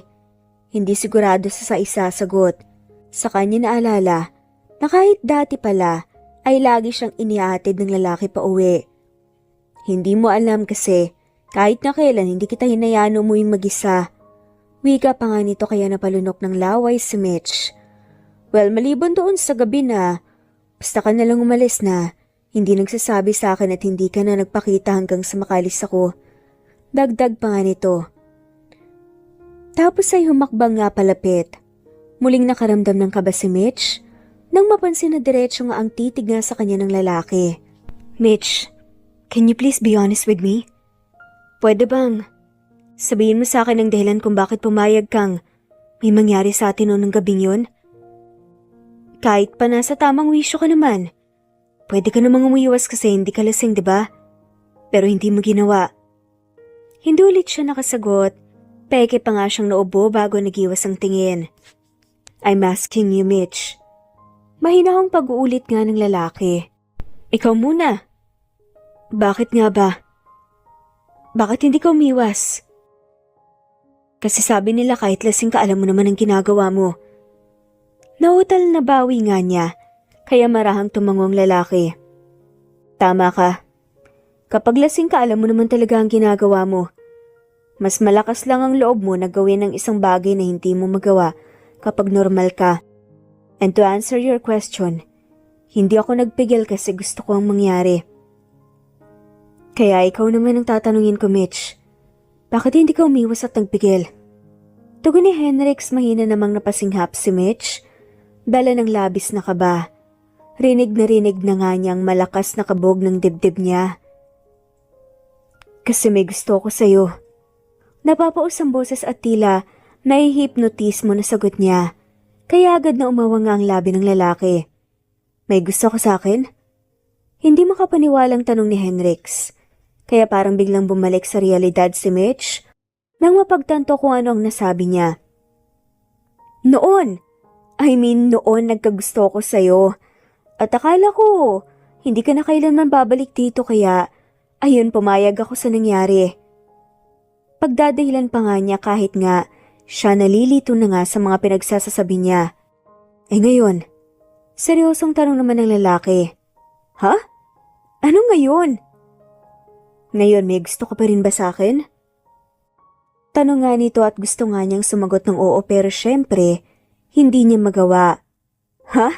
Speaker 1: Hindi sigurado sa isasagot. Sa kanya naalala na kahit dati pala, ay lagi siyang inihatid ng lalaki pa uwi. Hindi mo alam kasi, kahit na kailan hindi kita hinayaan umuwing mag-isa. Wika pa nga nito kaya napalunok ng laway si Mitch. Well, maliban doon sa gabi na, basta ka na lang umalis na, hindi nagsasabi sa akin at hindi ka na nagpakita hanggang sa makalis ako. Dagdag pa nga nito. Tapos ay humakbang nga palapit. Muling nakaramdam ng kaba si Mitch, nang mapansin na diretso nga ang titig nga sa kanya ng lalaki. Mitch, can you please be honest with me? Pwede bang sabihin mo sa akin ang dahilan kung bakit pumayag kang may mangyari sa atin noong gabing yun? Kahit pa nasa tamang wisyo ka naman. Pwede ka namang umuiwas kasi hindi ka lasing, diba? Pero hindi mo ginawa. Hindi ulit siya nakasagot. Peke pa nga siyang naubo bago nagiwas ang tingin. I'm asking you, Mitch. Mahinahong pag-uulit nga ng lalaki. Ikaw muna. Bakit nga ba? Bakit hindi ka umiwas? Kasi sabi nila kahit lasing ka alam mo naman ang ginagawa mo. Nautal na bawi nga niya, kaya marahang tumango ang lalaki. Tama ka. Kapag lasing ka alam mo naman talaga ang ginagawa mo. Mas malakas lang ang loob mo na gawin ng isang bagay na hindi mo magawa kapag normal ka. And to answer your question, hindi ako nagpigil kasi gusto ko ang mangyari. Kaya ikaw naman ang tatanungin ko, Mitch. Bakit hindi ka umiwas at nagpigil? Tugon ni Henrix mahina namang napasinghap si Mitch. Dala ng labis na kaba. Rinig na nga niyang malakas na kabog ng dibdib niya. Kasi may gusto ko sa'yo. Napapaus ang boses at tila nai-hypnotismo na sagot niya. Kaya agad na umawang nga ang labi ng lalaki. May gusto ka sa akin? Hindi makapaniwalang tanong ni Henrix. Kaya parang biglang bumalik sa realidad si Mitch nang mapagtanto kung ano ang nasabi niya. Noon nagkagusto ko sa'yo. At akala ko, hindi ka na kailanman babalik dito kaya, ayun pumayag ako sa nangyari. Pagdadahilan pa nga niya kahit nga, siya nalilito na nga sa mga pinagsasasabi niya. Ngayon, seryosong tanong naman ng lalaki. Ha? Ano ngayon? Ngayon may gusto ka pa rin ba sa akin? Tanong nga nito at gusto nga niyang sumagot ng oo pero syempre, hindi niya magawa. Ha?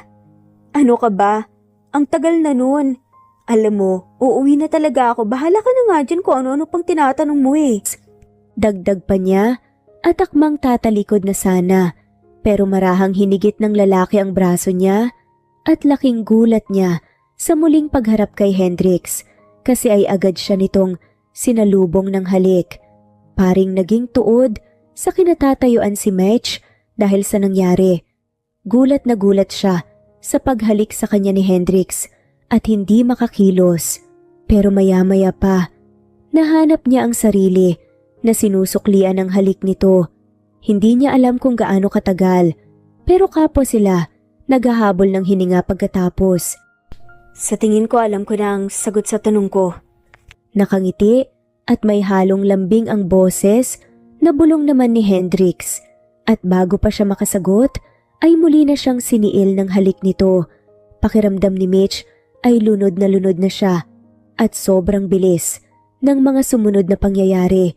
Speaker 1: Ano ka ba? Ang tagal na nun. Alam mo, uuwi na talaga ako. Bahala ka na nga dyan kung ano-ano pang tinatanong mo eh.
Speaker 2: Dagdag pa niya at akmang tatalikod na sana. Pero marahang hinigit ng lalaki ang braso niya at laking gulat niya sa muling pagharap kay Henrix kasi ay agad siya nitong sinalubong ng halik. Paring naging tuod sa kinatatayuan si Mitch dahil sa nangyari. Gulat na gulat siya sa paghalik sa kanya ni Henrix at hindi makakilos. Pero maya-maya pa, nahanap niya ang sarili na sinusuklian ng halik nito. Hindi niya alam kung gaano katagal, pero kapwa sila naghahabol ng hininga pagkatapos.
Speaker 1: Sa tingin ko alam ko na ang sagot sa tanong ko.
Speaker 2: Nakangiti at may halong lambing ang boses na bulong naman ni Henrix. At bago pa siya makasagot, ay muli na siyang siniil ng halik nito. Pakiramdam ni Mitch ay lunod na siya at sobrang bilis ng mga sumunod na pangyayari.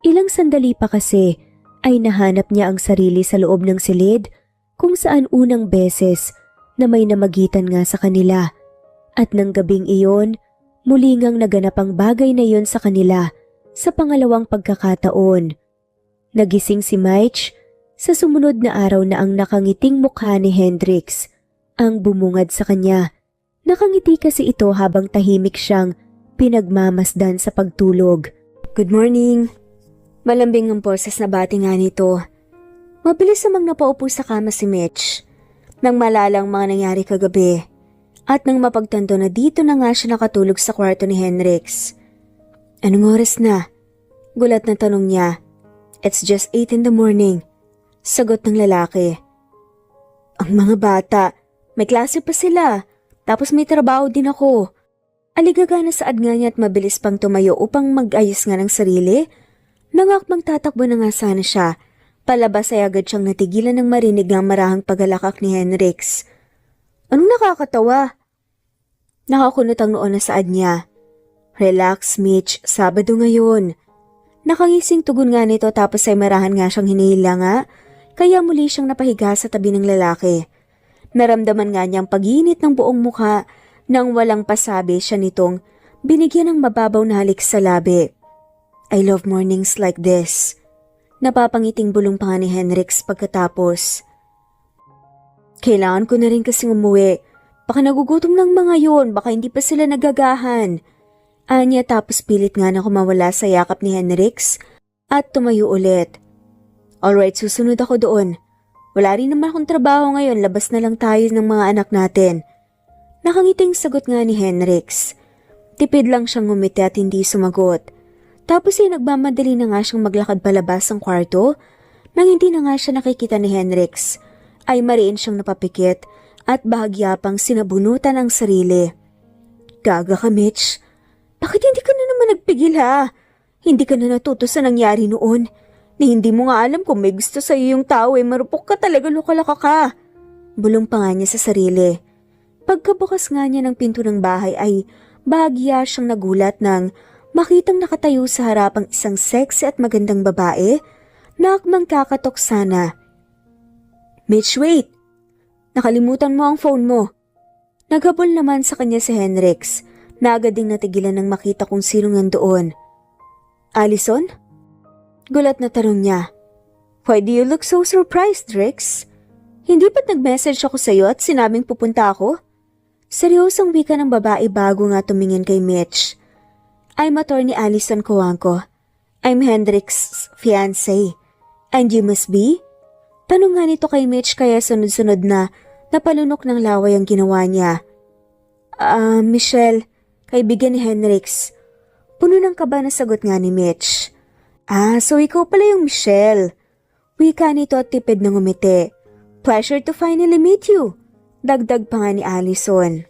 Speaker 2: Ilang sandali pa kasi ay nahanap niya ang sarili sa loob ng silid kung saan unang beses na may namagitan nga sa kanila. At ng gabing iyon, muli ngang naganap ang bagay na iyon sa kanila sa pangalawang pagkakataon. Nagising si Mitch sa sumunod na araw na ang nakangiting mukha ni Henrix ang bumungad sa kanya. Nakangiti kasi ito habang tahimik siyang pinagmamasdan sa pagtulog.
Speaker 1: Good morning. Malambing ang boses na bati nga nito. Mabilis namang napaupo sa kama si Mitch nang malalang mga nangyari kagabi at nang mapagtanto na dito na nga siya nakatulog sa kwarto ni Henrix. Anong oras na? Gulat na tanong niya. It's just 8 in the morning. Sagot ng lalaki. Ang mga bata, may klase pa sila. Tapos may trabaho din ako. Aligaga na saad nga niya at mabilis pang tumayo upang mag-ayos nga ng sarili. Nangakbang tatakbo na nga sana siya. Palabas ay agad siyang natigilan ng marinig ang marahang pagalakak ni Henrix. Anong nakakatawa? Nakakunot ang noon na saad niya. Relax, Mitch. Sabado ngayon. Nakangising tugon nga nito tapos ay marahan nga siyang hinihila nga. Kaya muli siyang napahiga sa tabi ng lalaki. Naramdaman nga niyang pag-iinit ng buong mukha nang walang pasabi siya nitong binigyan ng mababaw na halik sa labi. I love mornings like this. Napapangiting bulong pa nga ni Henrix pagkatapos. Kailangan ko na rin kasing umuwi. Baka nagugutom ng mga yon, baka hindi pa sila nagagahan. Anya tapos pilit nga na kumawala sa yakap ni Henrix at tumayo ulit. Alright, susunod ako doon. Wala rin naman akong trabaho ngayon, labas na lang tayo ng mga anak natin. Nakangiting sagot nga ni Henrix. Tipid lang siyang ngumiti at hindi sumagot. Tapos ay nagmamadali na nga siyang maglakad palabas ng kwarto. Nang hindi na nga siya nakikita ni Henrix, ay mariin siyang napapikit at bahagya pang sinabunutan ang sarili. Gaga ka, Mitch. Bakit hindi ka na naman nagpigil ha? Hindi ka na natuto sa nangyari noon. Ni hindi mo nga alam kung may gusto sa'yo yung tao marupok ka talaga, lukalaka ka. Bulong pa nga niya sa sarili. Pagkabukas nga niya ng pinto ng bahay ay bahagya siyang nagulat nang makitang nakatayo sa harapang isang sexy at magandang babae na akmang kakatok sana. Mitch, wait! Nakalimutan mo ang phone mo. Naghabol naman sa kanya si Henrix na agad ding natigilan nang makita kung sino nandoon. Allison? Gulat na tanong niya. Why do you look so surprised, Rex? Hindi ba't nag-message ako sa'yo at sinabing pupunta ako? Seryosong wika ng babae bago nga tumingin kay Mitch. I'm attorney Allison Coanco. I'm Hendrix's fiancé. And you must be? Tanong nga nito kay Mitch kaya sunod-sunod na napalunok ng laway ang ginawa niya. Michelle, kaibigan ni Hendrix. Puno ng kaba na sagot nga ni Mitch. So ikaw pala yung Michelle. Wika nito at tipid ng umiti. Pleasure to finally meet you. Dagdag pa nga ni Allison.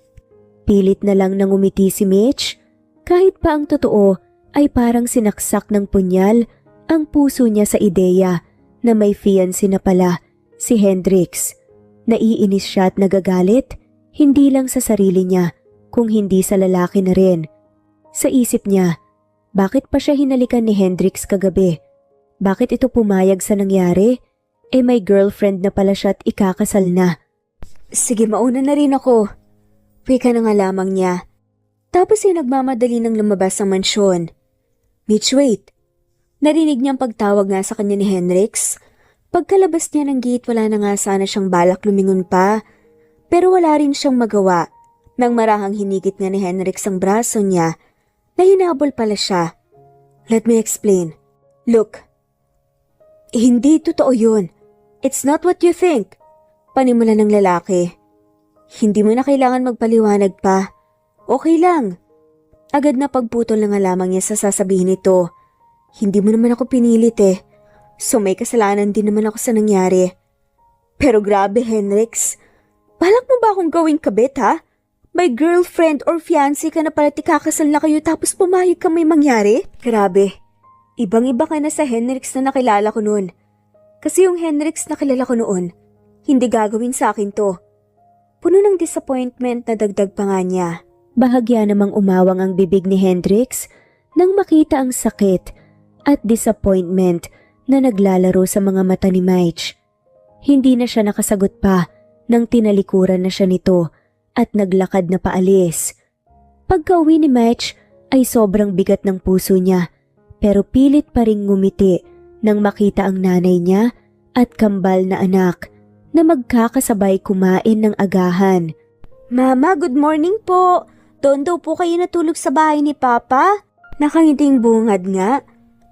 Speaker 2: Pilit na lang nang umiti si Mitch. Kahit pa ang totoo ay parang sinaksak ng punyal ang puso niya sa ideya na may fiancé na pala si Hendrix. Naiinis siya at nagagalit, hindi lang sa sarili niya, kung hindi sa lalaki na rin. Sa isip niya, bakit pa siya hinalikan ni Hendrix kagabi? Bakit ito pumayag sa nangyari? May girlfriend na pala siya at ikakasal na.
Speaker 1: Sige, mauna na rin ako. Wika na nga lamang niya. Tapos ay nagmamadali ng lumabas ng mansyon. Mitch, wait. Narinig niyang pagtawag nga sa kanya ni Hendrix. Pagkalabas niya ng gate, wala na nga sana siyang balak lumingon pa. Pero wala rin siyang magawa. Nang marahang hinigit nga ni Hendrix ang braso niya, na hinabol pala siya. Let me explain. Look, hindi totoo yun. It's not what you think. Panimula ng lalaki. Hindi mo na kailangan magpaliwanag pa. Okay lang. Agad na pagputol na nga lamang niya sa sasabihin nito. Hindi mo naman ako pinilit eh. So may kasalanan din naman ako sa nangyari. Pero grabe, Hendrix. Balak mo ba akong gawing kabit, ha? May girlfriend or fiancé ka na pala at ikakasal na kayo tapos pumayag ka may mangyari? Grabe. Ibang-iba ka na sa Hendrix na nakilala ko noon. Kasi yung Hendrix na kilala ko noon, hindi gagawin sa akin to. Puno ng disappointment na dagdag pa nga niya.
Speaker 2: Bahagya namang umawang ang bibig ni Hendrix nang makita ang sakit at disappointment na naglalaro sa mga mata ni Mitch. Hindi na siya nakasagot pa nang tinalikuran na siya nito at naglakad na paalis. Pagka-uwi ni Mitch ay sobrang bigat ng puso niya pero pilit pa ring ngumiti nang makita ang nanay niya at kambal na anak na magkakasabay kumain ng agahan.
Speaker 1: Mama, good morning po. Doon daw po kayo natulog sa bahay ni Papa. Nakangiting bungad nga.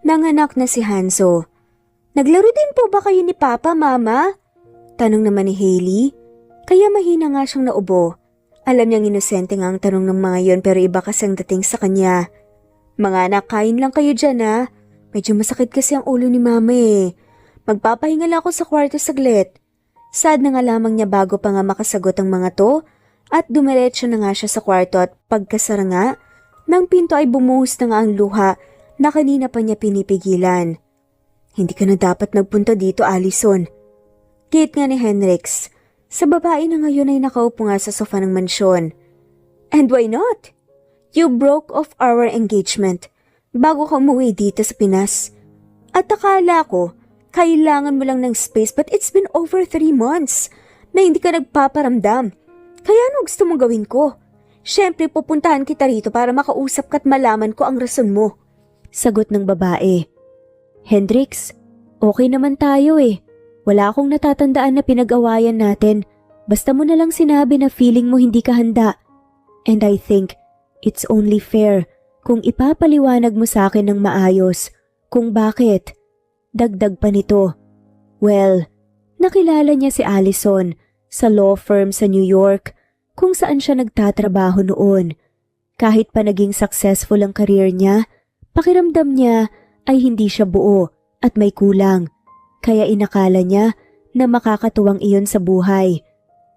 Speaker 1: Nanganak na si Hanso. Naglaro din po ba kayo ni Papa, Mama? Tanong naman ni Hailey. Kaya mahina nga siyang naubo. Alam niyang inosente nga ang tanong ng mga yon pero iba kasi ang dating sa kanya. Mga anak, kain lang kayo dyan ha. Medyo masakit kasi ang ulo ni Mama eh. Magpapahinga lang ako sa kwarto saglit. Sad na nga lamang niya bago pa nga makasagot ang mga to at dumiretso na nga siya sa kwarto at pagkasara nga, ng pinto ay bumuhos na nga ang luha na kanina pa niya pinipigilan. Hindi ka na dapat nagpunta dito, Allison. Gate nga ni Hendrix. Sa babae na ngayon ay nakaupo nga sa sofa ng mansyon. And why not? You broke off our engagement bago ka umuwi dito sa Pinas. At akala ko, kailangan mo lang ng space but it's been over 3 months na hindi ka nagpaparamdam. Kaya ano gusto mong gawin ko? Siyempre pupuntahan kita rito para makausap ka at malaman ko ang rason mo.
Speaker 2: Sagot ng babae. Hendrix, okay naman tayo eh. Wala akong natatandaan na pinag-awayan natin. Basta mo na lang sinabi na feeling mo hindi ka handa. And I think it's only fair kung ipapaliwanag mo sa akin ng maayos kung bakit. Dagdag pa nito. Well, nakilala niya si Allison sa law firm sa New York kung saan siya nagtatrabaho noon. Kahit pa naging successful ang career niya, pakiramdam niya ay hindi siya buo at may kulang. Kaya inakala niya na makakatuwang iyon sa buhay.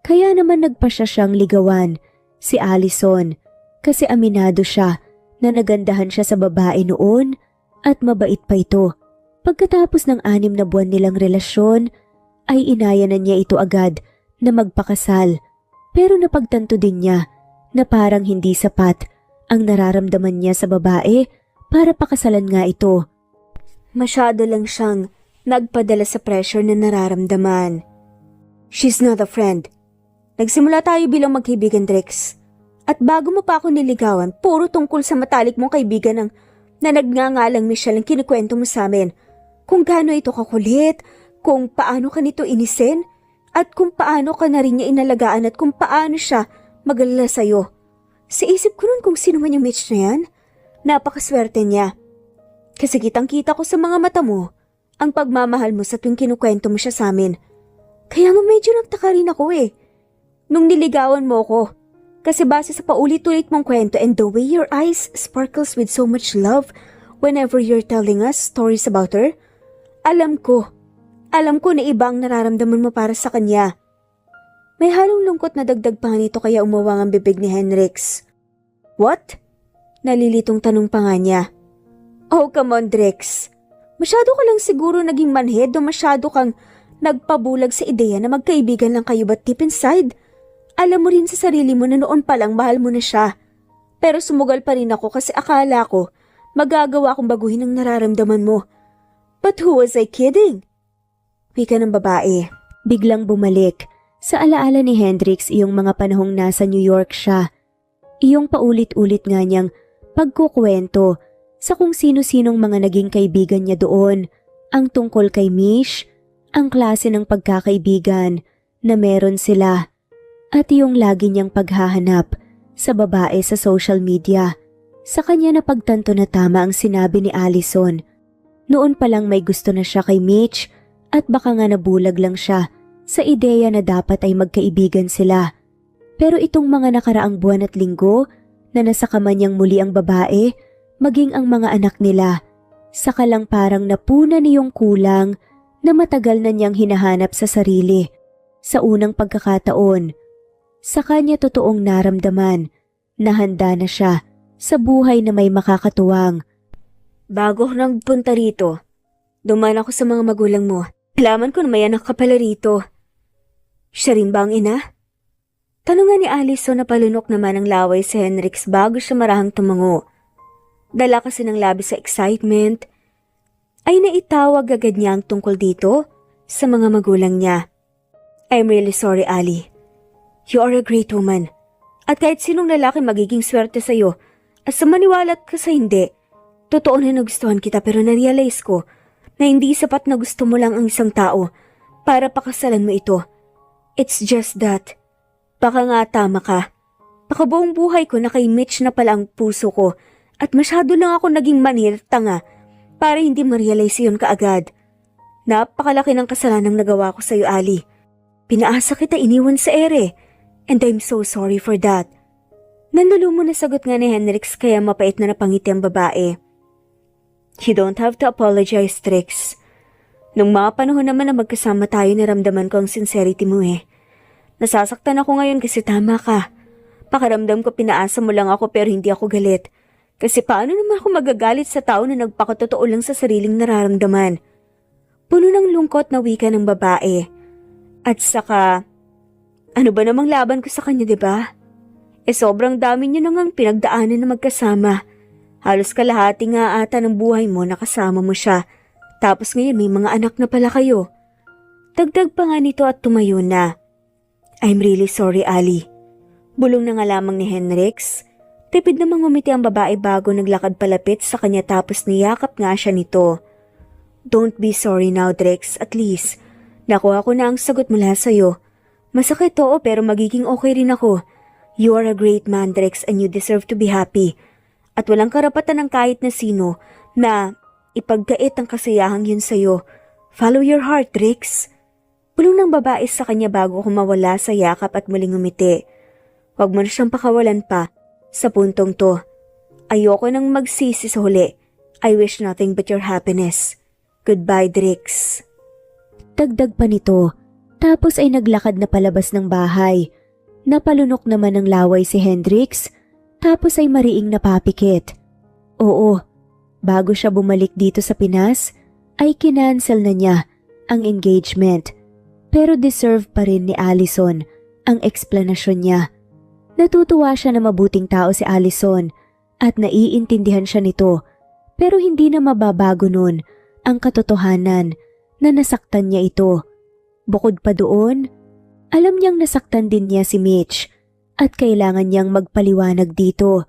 Speaker 2: Kaya naman nagpasya siyang ligawan, si Allison, kasi aminado siya na nagandahan siya sa babae noon at mabait pa ito. Pagkatapos ng 6 na buwan nilang relasyon, ay inaya na niya ito agad na magpakasal. Pero napagtanto din niya na parang hindi sapat ang nararamdaman niya sa babae para pakasalan nga ito.
Speaker 1: Masyado lang siyang nagpadala sa pressure na nararamdaman. She's not a friend. Nagsimula tayo bilang magkaibigan, Drex. At bago mo pa ako niligawan, puro tungkol sa matalik mong kaibigan na nagngangalang Michelle ang kinikwento mo sa amin. Kung gaano ito kakulit, kung paano ka nito inisin at kung paano ka na rin niya inalagaan at kung paano siya mag-alala sa'yo. Sa isip ko nun kung sino man yung Mitch na yan, napakaswerte niya. Kasi kitang-kita ko sa mga mata mo ang pagmamahal mo sa tuwing kinukwento mo siya sa amin. Kaya mo medyo nagtaka rin ako eh. Nung niligawan mo ko, kasi base sa paulit-ulit mong kwento and the way your eyes sparkles with so much love whenever you're telling us stories about her, alam ko na iba ang nararamdaman mo para sa kanya. May halong lungkot na dagdag pa nga nito kaya umawang ang bibig ni Henrix. What? Nalilitong tanong pa nga niya. Oh, come on, Drex. Masyado ka lang siguro naging manhead o masyado kang nagpabulag sa ideya na magkaibigan lang kayo but deep inside, alam mo rin sa sarili mo na noon pa lang mahal mo na siya. Pero sumugal pa rin ako kasi akala ko magagawa kong baguhin ang nararamdaman mo. But who was I kidding? Wika ng babae.
Speaker 2: Biglang bumalik sa alaala ni Hendrix iyong mga panahong nasa New York siya. Iyong paulit-ulit nga niyang pagkukwento sa kung sino-sinong mga naging kaibigan niya doon, ang tungkol kay Mish, ang klase ng pagkakaibigan na meron sila, at iyong lagi niyang paghahanap sa babae sa social media. Sa kanya napagtanto na tama ang sinabi ni Allison. Noon pa lang may gusto na siya kay Mitch at baka nga nabulag lang siya sa ideya na dapat ay magkaibigan sila. Pero itong mga nakaraang buwan at linggo na nasa kamanyang muli ang babae, maging ang mga anak nila, saka lang parang napuna niyong kulang na matagal na niyang hinahanap sa sarili. Sa unang pagkakataon, sa kanya totoong naramdaman na handa na siya sa buhay na may makakatuwang.
Speaker 1: Bago ako nagpunta rito, dumaan ako sa mga magulang mo. Alaman ko na may anak ka pala rito. Siya rin ba ang ina? Tanungan ni Allison na palunok naman ang laway sa Henrix bago siya marahang tumango. Dala kasi ng labis sa excitement, ay naitawag agad niya ang tungkol dito sa mga magulang niya. I'm really sorry, Ali. You are a great woman. At kahit sinong lalaki magiging swerte sa'yo, at sa maniwalat ka sa hindi, totoo na nagustuhan kita pero na-realize ko na hindi sapat na gusto mo lang ang isang tao para pakasalan mo ito. It's just that, baka nga tama ka. Baka buong buhay ko na kay Mitch na pala ang puso ko at masyado lang ako naging manhir tanga para hindi ma-realize yun kaagad. Napakalaki ng kasalanang nagawa ko sa'yo, Ali. Pinaasa kita iniwan sa ere and I'm so sorry for that. Nanlulo mo na sagot nga ni Henrix kaya mapait na napangiti ang babae. You don't have to apologize, Trix. Nung mga panahon naman na magkasama tayo, naramdaman ko ang sincerity mo eh. Nasasaktan ako ngayon kasi tama ka. Pakiramdam ko pinaasa mo lang ako pero hindi ako galit. Kasi paano naman ako magagalit sa tao na nagpakatotoo lang sa sariling nararamdaman? Puno ng lungkot na wika ng babae. At saka, ano ba namang laban ko sa kanya, diba? Sobrang dami niyo nang pinagdaanan na magkasama. Halos kalahati nga ata ng buhay mo nakasama mo siya. Tapos ngayon may mga anak na pala kayo. Dagdag pa nga nito at tumayo na. I'm really sorry, Ali. Bulong na nga lamang ni Henrix. Tipid namang ngumiti ang babae bago naglakad palapit sa kanya tapos niyakap nga siya nito. Don't be sorry now, Drex. At least, nakuha ko na ang sagot mula sa'yo. Masakit oo pero magiging okay rin ako. You are a great man, Drex, and you deserve to be happy. At walang karapatan ng kahit na sino na ipagkait ang kasayahang yun sa'yo. Follow your heart, Drex. Bulong ng babae sa kanya bago kumawala sa yakap at muling ngumiti. Huwag mo na siyang pakawalan pa sa puntong to. Ayoko nang magsisi sa huli. I wish nothing but your happiness. Goodbye, Drex.
Speaker 2: Dagdag pa nito, tapos ay naglakad na palabas ng bahay. Napalunok naman ng laway si Hendrix, tapos ay mariing napapikit. Oo, bago siya bumalik dito sa Pinas, ay kinansel na niya ang engagement. Pero deserve pa rin ni Allison ang eksplanasyon niya. Natutuwa siya na mabuting tao si Allison at naiintindihan siya nito, pero hindi na mababago nun ang katotohanan na nasaktan niya ito. Bukod pa doon, alam niyang nasaktan din niya si Mitch at kailangan niyang magpaliwanag dito.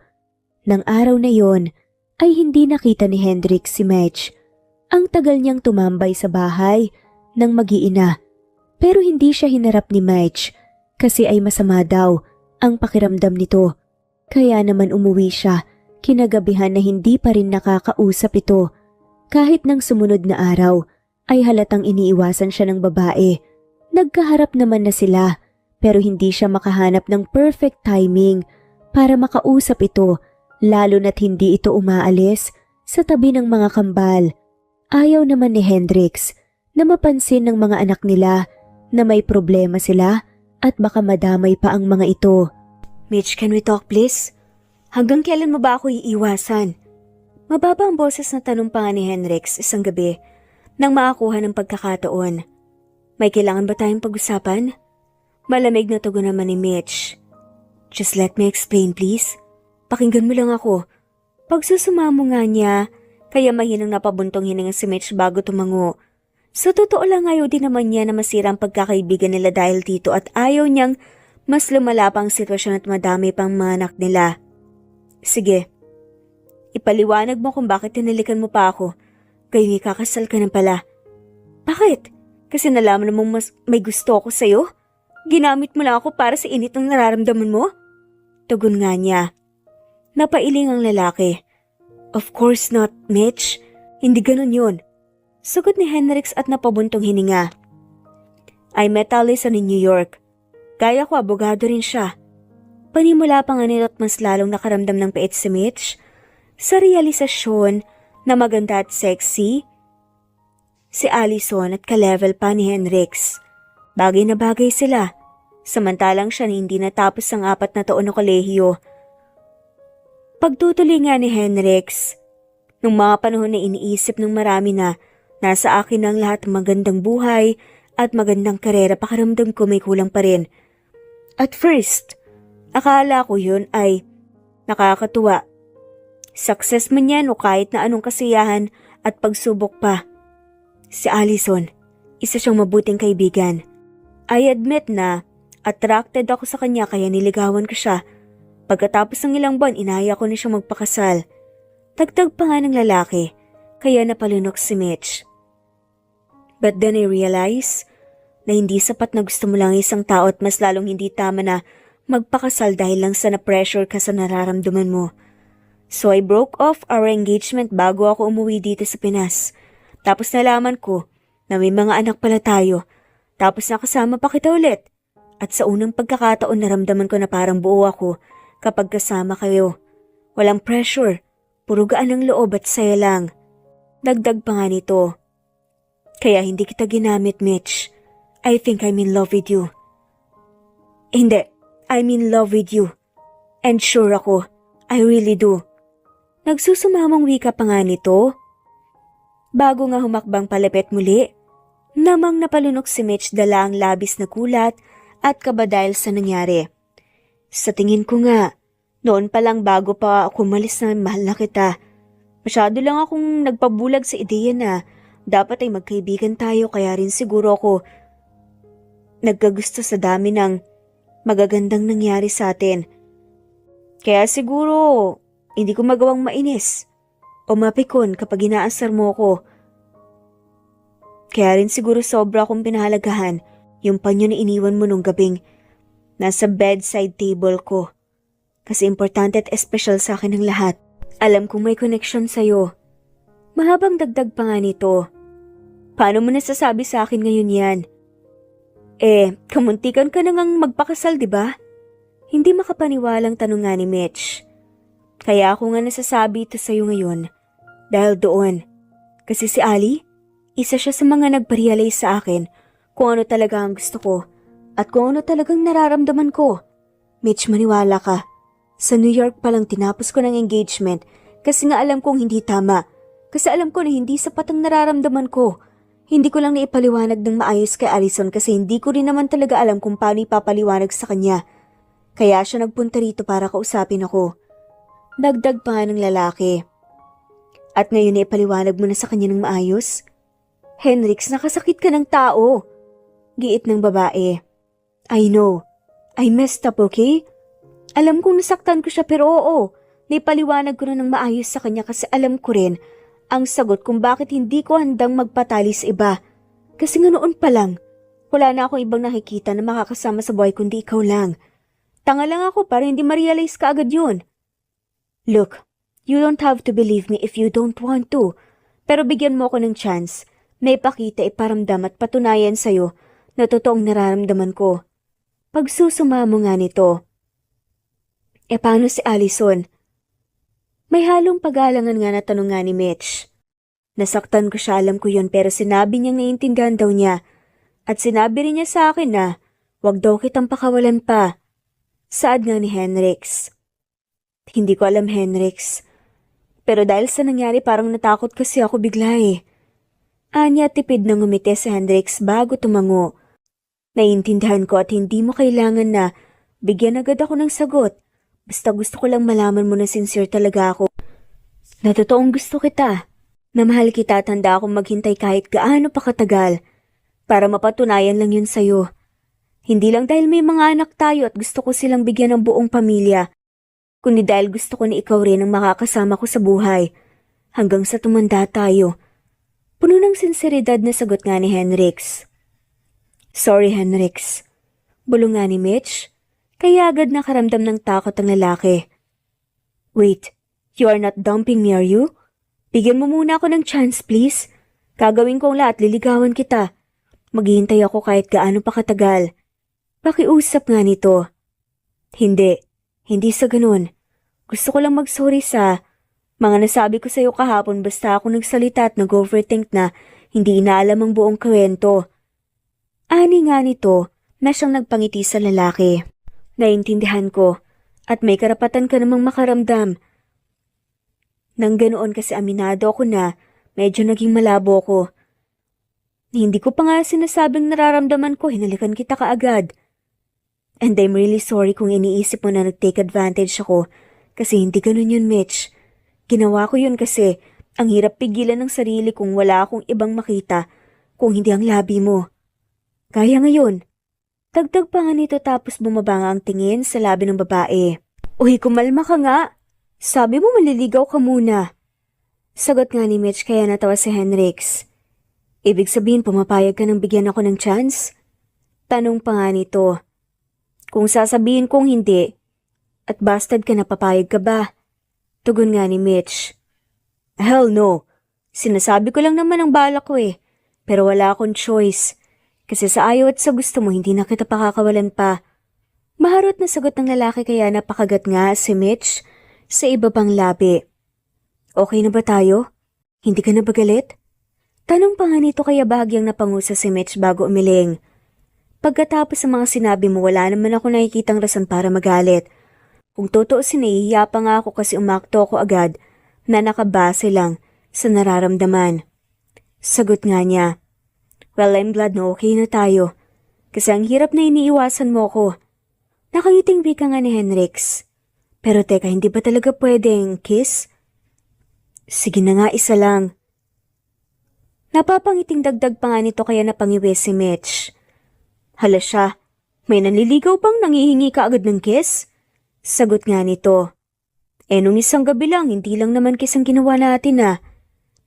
Speaker 2: Nang araw na yon ay hindi nakita ni Hendrix si Mitch. Ang tagal niyang tumambay sa bahay ng mag-iina. Pero hindi siya hinarap ni Mitch kasi ay masama daw ang pakiramdam nito. Kaya naman umuwi siya kinagabihan na hindi pa rin nakakausap ito. Kahit ng sumunod na araw ay halatang iniiwasan siya ng babae. Nagkaharap naman na sila pero hindi siya makahanap ng perfect timing para makausap ito, lalo na't hindi ito umaalis sa tabi ng mga kambal. Ayaw naman ni Hendrix na mapansin ng mga anak nila na may problema sila at baka madamay pa ang mga ito.
Speaker 1: Mitch, can we talk please? Hanggang kailan mo ba ako iiwasan? Mababa ang boses na tanong pa nga ni Hendrix isang gabi nang makakuha ng pagkakataon. May kailangan ba tayong pag-usapan? Malamig na tugon naman ni Mitch. Just let me explain please. Pakinggan mo lang ako. Pagsusumamo nga niya, kaya mahinang napabuntong hininga si Mitch bago tumango. Sa totoo lang ayaw din naman niya na masira ang pagkakaibigan nila dahil dito at ayaw niyang mas lumala pa ang sitwasyon at madami pang mga anak nila. Sige, ipaliwanag mo kung bakit tinilikan mo pa ako. Kayo kakasal ka na pala. Bakit? Kasi nalaman mong mas may gusto ako sa'yo? Ginamit mo lang ako para sa init ng nararamdaman mo? Tugon nga niya. Napailing ang lalaki. Of course not, Mitch. Hindi ganun yun. Sugot ni Hendrix at napabuntong hininga. I met Allison in New York. Kaya ko abogado rin siya. Panimula pa nga nito at mas lalong nakaramdam ng pait si Mitch sa realisasyon na maganda at sexy si Allison at ka-level pa ni Hendrix. Bagay na bagay sila. Samantalang siya na hindi natapos ang 4 na taon na kolehiyo. Pagtutuloy nga ni Hendrix, nung mga panahon na iniisip ng marami na nasa akin ang lahat ng magandang buhay at magandang karera, pakiramdam ko may kulang pa rin. At first, akala ko yun ay nakakatuwa. Success man yan o kahit na anong kasiyahan at pagsubok pa. Si Allison, isa siyang mabuting kaibigan. I admit na attracted ako sa kanya kaya niligawan ko siya. Pagkatapos ng ilang buwan, inaya ko na siya magpakasal. Dagdag pa nga ng lalaki, kaya napalunok si Mitch. But then I realized na hindi sapat na gusto mo lang isang tao at mas lalong hindi tama na magpakasal dahil lang sa na-pressure ka sa nararamdaman mo. So I broke off our engagement bago ako umuwi dito sa Pinas. Tapos nalaman ko na may mga anak pala tayo. Tapos nakasama pa kita ulit. At sa unang pagkakataon naramdaman ko na parang buo ako kapag kasama kayo. Walang pressure, puro gaan ang loob at saya lang. Dagdag pa nga nito. Kaya hindi kita ginamit, Mitch. I think I'm in love with you. Hindi, I'm in love with you. And sure ako, I really do. Nagsusumamang wika pa nga nito. Bago nga humakbang palapit muli, namang napalunok si Mitch dala ang labis na kulat at kaba dahil sa nangyari. Sa tingin ko nga, noon pa lang bago pa ako umalis na mahal na kita. Masyado lang akong nagpabulag sa ideya na dapat ay magkaibigan tayo kaya rin siguro ako nagkagusto sa dami ng magagandang nangyari sa atin. Kaya siguro hindi ko magawang mainis o mapikon kapag inaasar mo ko. Kaya rin siguro sobra akong pinahalagahan yung panyo na iniwan mo nung gabing nasa bedside table ko. Kasi importante at espesyal sa akin ang lahat. Alam kong may connection sa'yo. Mahabang dagdag pa nga nito. Paano mo nasasabi sa akin ngayon yan? Kamuntikan ka na ngang magpakasal, di ba? Hindi makapaniwalang tanong nga ni Mitch. Kaya ako nga nasasabi ito sa'yo ngayon. Dahil doon. Kasi si Ali, isa siya sa mga nagparealize sa akin kung ano talaga ang gusto ko at kung ano talagang nararamdaman ko. Mitch, maniwala ka. Sa New York pa lang tinapos ko ng engagement kasi nga alam kong hindi tama. Kasi alam ko na hindi sapat ang nararamdaman ko. Hindi ko lang naipaliwanag ng maayos kay Allison kasi hindi ko rin naman talaga alam kung paano ipapaliwanag sa kanya. Kaya siya nagpunta rito para kausapin ako. Dagdag pa nga ng lalaki. At ngayon naipaliwanag mo na sa kanya ng maayos? Hendrix, nakasakit ka ng tao. Giit ng babae. I know. I messed up, okay? Alam kong nasaktan ko siya pero oo. Naipaliwanag ko na ng maayos sa kanya kasi alam ko rin ang sagot kung bakit hindi ko handang magpatali sa iba. Kasi nga noon pa lang, wala na akong ibang nakikita na makakasama sa buhay kundi ikaw lang. Tanga lang ako para hindi ma-realize ka agad yun. Look, you don't have to believe me if you don't want to. Pero bigyan mo ako ng chance na ipakita, iparamdam at patunayan sa'yo na totoong nararamdaman ko. Pagsusuma mo nga nito. Paano si Allison? May halong pag-aalangan nga na tanong nga ni Mitch. Nasaktan ko siya, alam ko yun, pero sinabi niyang naiintindihan daw niya. At sinabi rin niya sa akin na wag daw kitang pakawalan pa. Saad nga ni Henrix. Hindi ko alam, Henrix. Pero dahil sa nangyari parang natakot kasi ako bigla eh. Anya tipid na ngumiti si Henrix bago tumango. Naiintindihan ko at hindi mo kailangan na bigyan agad ako ng sagot. Basta gusto ko lang malaman mo na sincere talaga ako. Na totoong gusto kita. Na mahal kita, tanda akong maghintay kahit gaano pa katagal. Para mapatunayan lang yun sa'yo. Hindi lang dahil may mga anak tayo at gusto ko silang bigyan ng buong pamilya. Kundi dahil gusto ko na ikaw rin ang makakasama ko sa buhay. Hanggang sa tumanda tayo. Puno ng sinseridad na sagot nga ni Henrix. Sorry, Henrix. Bulong nga ni Mitch. Kaya agad nakaramdam ng takot ang lalaki. Wait, you are not dumping me, are you? Bigyan mo muna ako ng chance, please. Gagawin ko ang lahat, liligawan kita. Maghihintay ako kahit gaano pa katagal. Pakiusap nga nito. Hindi sa ganun. Gusto ko lang mag-sorry sa mga nasabi ko sa'yo kahapon basta ako nagsalita at nag-overthink na hindi inaalam ang buong kwento. Ani nga nito na siyang nagpangiti sa lalaki. Naintindihan ko at may karapatan ka namang makaramdam. Nang ganoon kasi aminado ako na medyo naging malabo ko. Hindi ko pa nga sinasabing nararamdaman ko, hinalikan kita kaagad. And I'm really sorry kung iniisip mo na nag-take advantage ako kasi hindi ganun yun, Mitch. Ginawa ko yun kasi ang hirap pigilan ng sarili kung wala akong ibang makita kung hindi ang labi mo. Kaya ngayon. Dagdag pa nga nito tapos bumaba nga ang tingin sa labi ng babae. Uy, kumalma ka nga. Sabi mo maliligaw ka muna. Sagot nga ni Mitch kaya natawa si Henrix. Ibig sabihin pumapayag ka nang bigyan ako ng chance? Tanong pa nga nito. Kung sasabihin kong hindi, at bastard ka na papayag ka ba? Tugon nga ni Mitch. Hell no. Sinasabi ko lang naman ang balak ko eh. Pero wala akong choice. Kasi sa ayaw at sa gusto mo, hindi na kita pakakawalan pa. Maharot na sagot ng lalaki kaya napakagat nga si Mitch sa iba pang labi. Okay na ba tayo? Hindi ka na ba galit? Tanong pa nga nito kaya bahagyang napangusa si Mitch bago umiling. Pagkatapos sa mga sinabi mo, wala naman ako nakikitang rason para magalit. Kung totoo sinahihiya pa nga ako kasi umakto ako agad na nakabase lang sa nararamdaman. Sagot nga niya. Well, I'm glad na okay na tayo. Kasi ang hirap na iniiwasan mo ko. Nakangiting wika nga ni Henrix. Pero teka, hindi ba talaga pwedeng kiss? Sige na nga, isa lang. Napapangiting dagdag pa nga nito kaya napangiwi si Mitch. Hala siya, may nanliligaw pang nangihingi ka agad ng kiss? Sagot nga nito. Nung isang gabi lang, hindi lang naman kiss ang ginawa natin ah.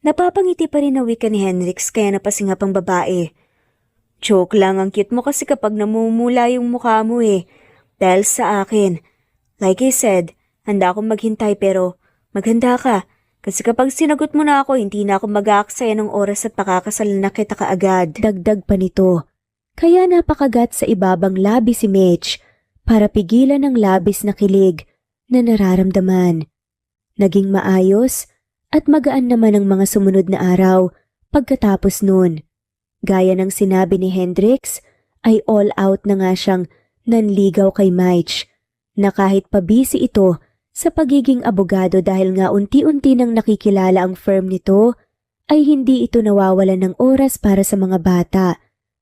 Speaker 1: Napapangiti pa rin na wika ni Henrix kaya napasinga pang babae. Joke lang, ang cute mo kasi kapag namumula yung mukha mo eh. Dahil sa akin. Like I said, handa akong maghintay pero maghanda ka. Kasi kapag sinagot mo na ako, hindi na ako mag-aaksaya ng oras at pakakasalan na kita kaagad.
Speaker 2: Dagdag pa nito. Kaya napakagat sa ibabang labi si Mitch para pigilan ang labis na kilig na nararamdaman. Naging maayos at magaan naman ang mga sumunod na araw pagkatapos nun. Gaya ng sinabi ni Hendrix, ay all out na nga siyang nanligaw kay Mitch na kahit pa busy ito sa pagiging abogado dahil nga unti-unti nang nakikilala ang firm nito, ay hindi ito nawawalan ng oras para sa mga bata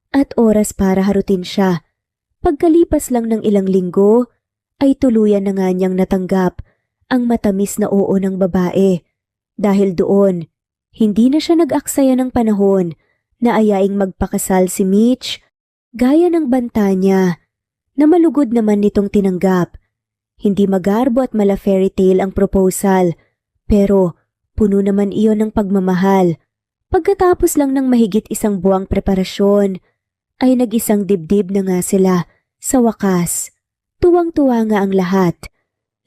Speaker 2: at oras para harutin siya. Pagkalipas lang ng ilang linggo, ay tuluyan na nga niyang natanggap ang matamis na oo ng babae. Dahil doon, hindi na siya nag-aksaya ng panahon na ayaing magpakasal si Mitch gaya ng banta niya na malugod naman nitong tinanggap. Hindi magarbo at mala fairy tale ang proposal pero puno naman iyon ng pagmamahal Pagkatapos lang ng mahigit isang buwang preparasyon, ay nag-isang dibdib na nga sila sa wakas. Tuwang-tuwa nga ang lahat,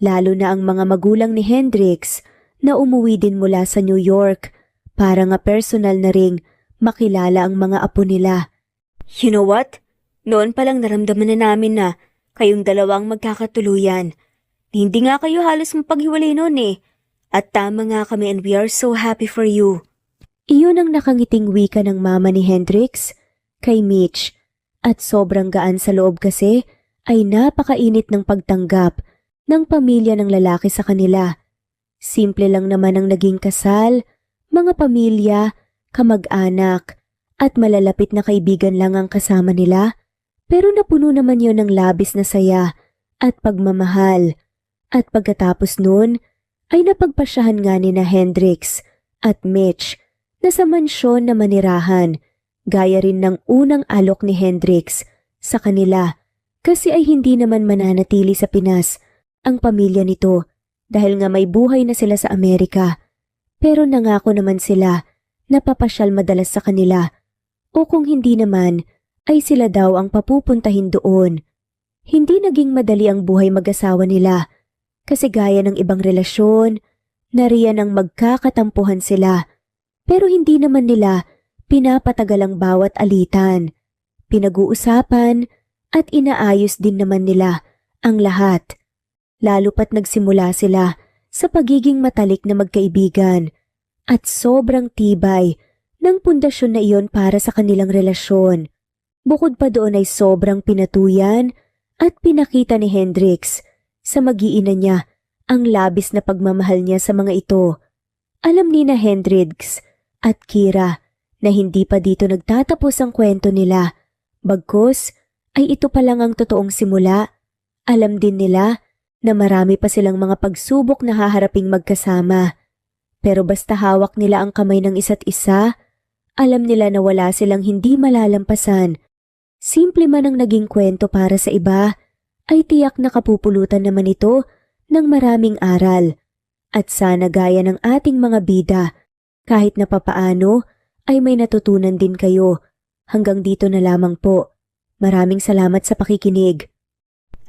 Speaker 2: lalo na ang mga magulang ni Hendrix na umuwi din mula sa New York para nga personal na ring makilala ang mga apo nila.
Speaker 1: You know what? Noon pa lang naramdaman na namin na kayong dalawang magkakatuluyan. Hindi nga kayo halos mapaghiwalay noon eh. At tama nga kami and we are so happy for you.
Speaker 2: Iyon ang nakangiting wika ng mama ni Hendrix kay Mitch at sobrang gaan sa loob kasi ay napakainit ng pagtanggap ng pamilya ng lalaki sa kanila. Simple lang naman ang naging kasal, mga pamilya, kamag-anak at malalapit na kaibigan lang ang kasama nila, pero napuno naman yon ng labis na saya at pagmamahal. At pagkatapos nun ay napagpasyahan nga ni na Hendrix at Mitch na sa mansyon na manirahan, gaya rin ng unang alok ni Hendrix sa kanila kasi ay hindi naman mananatili sa Pinas ang pamilya nito dahil nga may buhay na sila sa Amerika. Pero nangako naman sila na papasyal madalas sa kanila o kung hindi naman ay sila daw ang papupuntahin doon. Hindi naging madali ang buhay mag-asawa nila kasi gaya ng ibang relasyon, nariyan ang magkakatampuhan sila. Pero hindi naman nila pinapatagal ang bawat alitan. Pinag-uusapan at inaayos din naman nila ang lahat. Lalo pat nagsimula sila sa pagiging matalik na magkaibigan at sobrang tibay ng pundasyon na iyon para sa kanilang relasyon. Bukod pa doon ay sobrang pinatuyan at pinakita ni Hendrix sa mag-iina niya ang labis na pagmamahal niya sa mga ito. Alam ni na Hendrix at Kira na hindi pa dito nagtatapos ang kwento nila. Bagkus ay ito pa lang ang totoong simula. Alam din nila na marami pa silang mga pagsubok na haharaping magkasama. Pero basta hawak nila ang kamay ng isa't isa, alam nila na wala silang hindi malalampasan. Simple man ang naging kwento para sa iba, ay tiyak na kapupulutan naman ito ng maraming aral. At sana gaya ng ating mga bida, kahit na papaano ay may natutunan din kayo. Hanggang dito na lamang po. Maraming salamat sa pakikinig.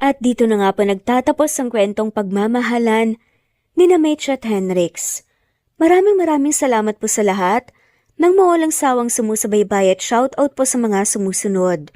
Speaker 1: At dito na nga po nagtatapos ang kwentong pagmamahalan ni na Mitch at Hendrix. Maraming salamat po sa lahat ng mawalang sawang sumusubaybay at shoutout po sa mga sumusunod.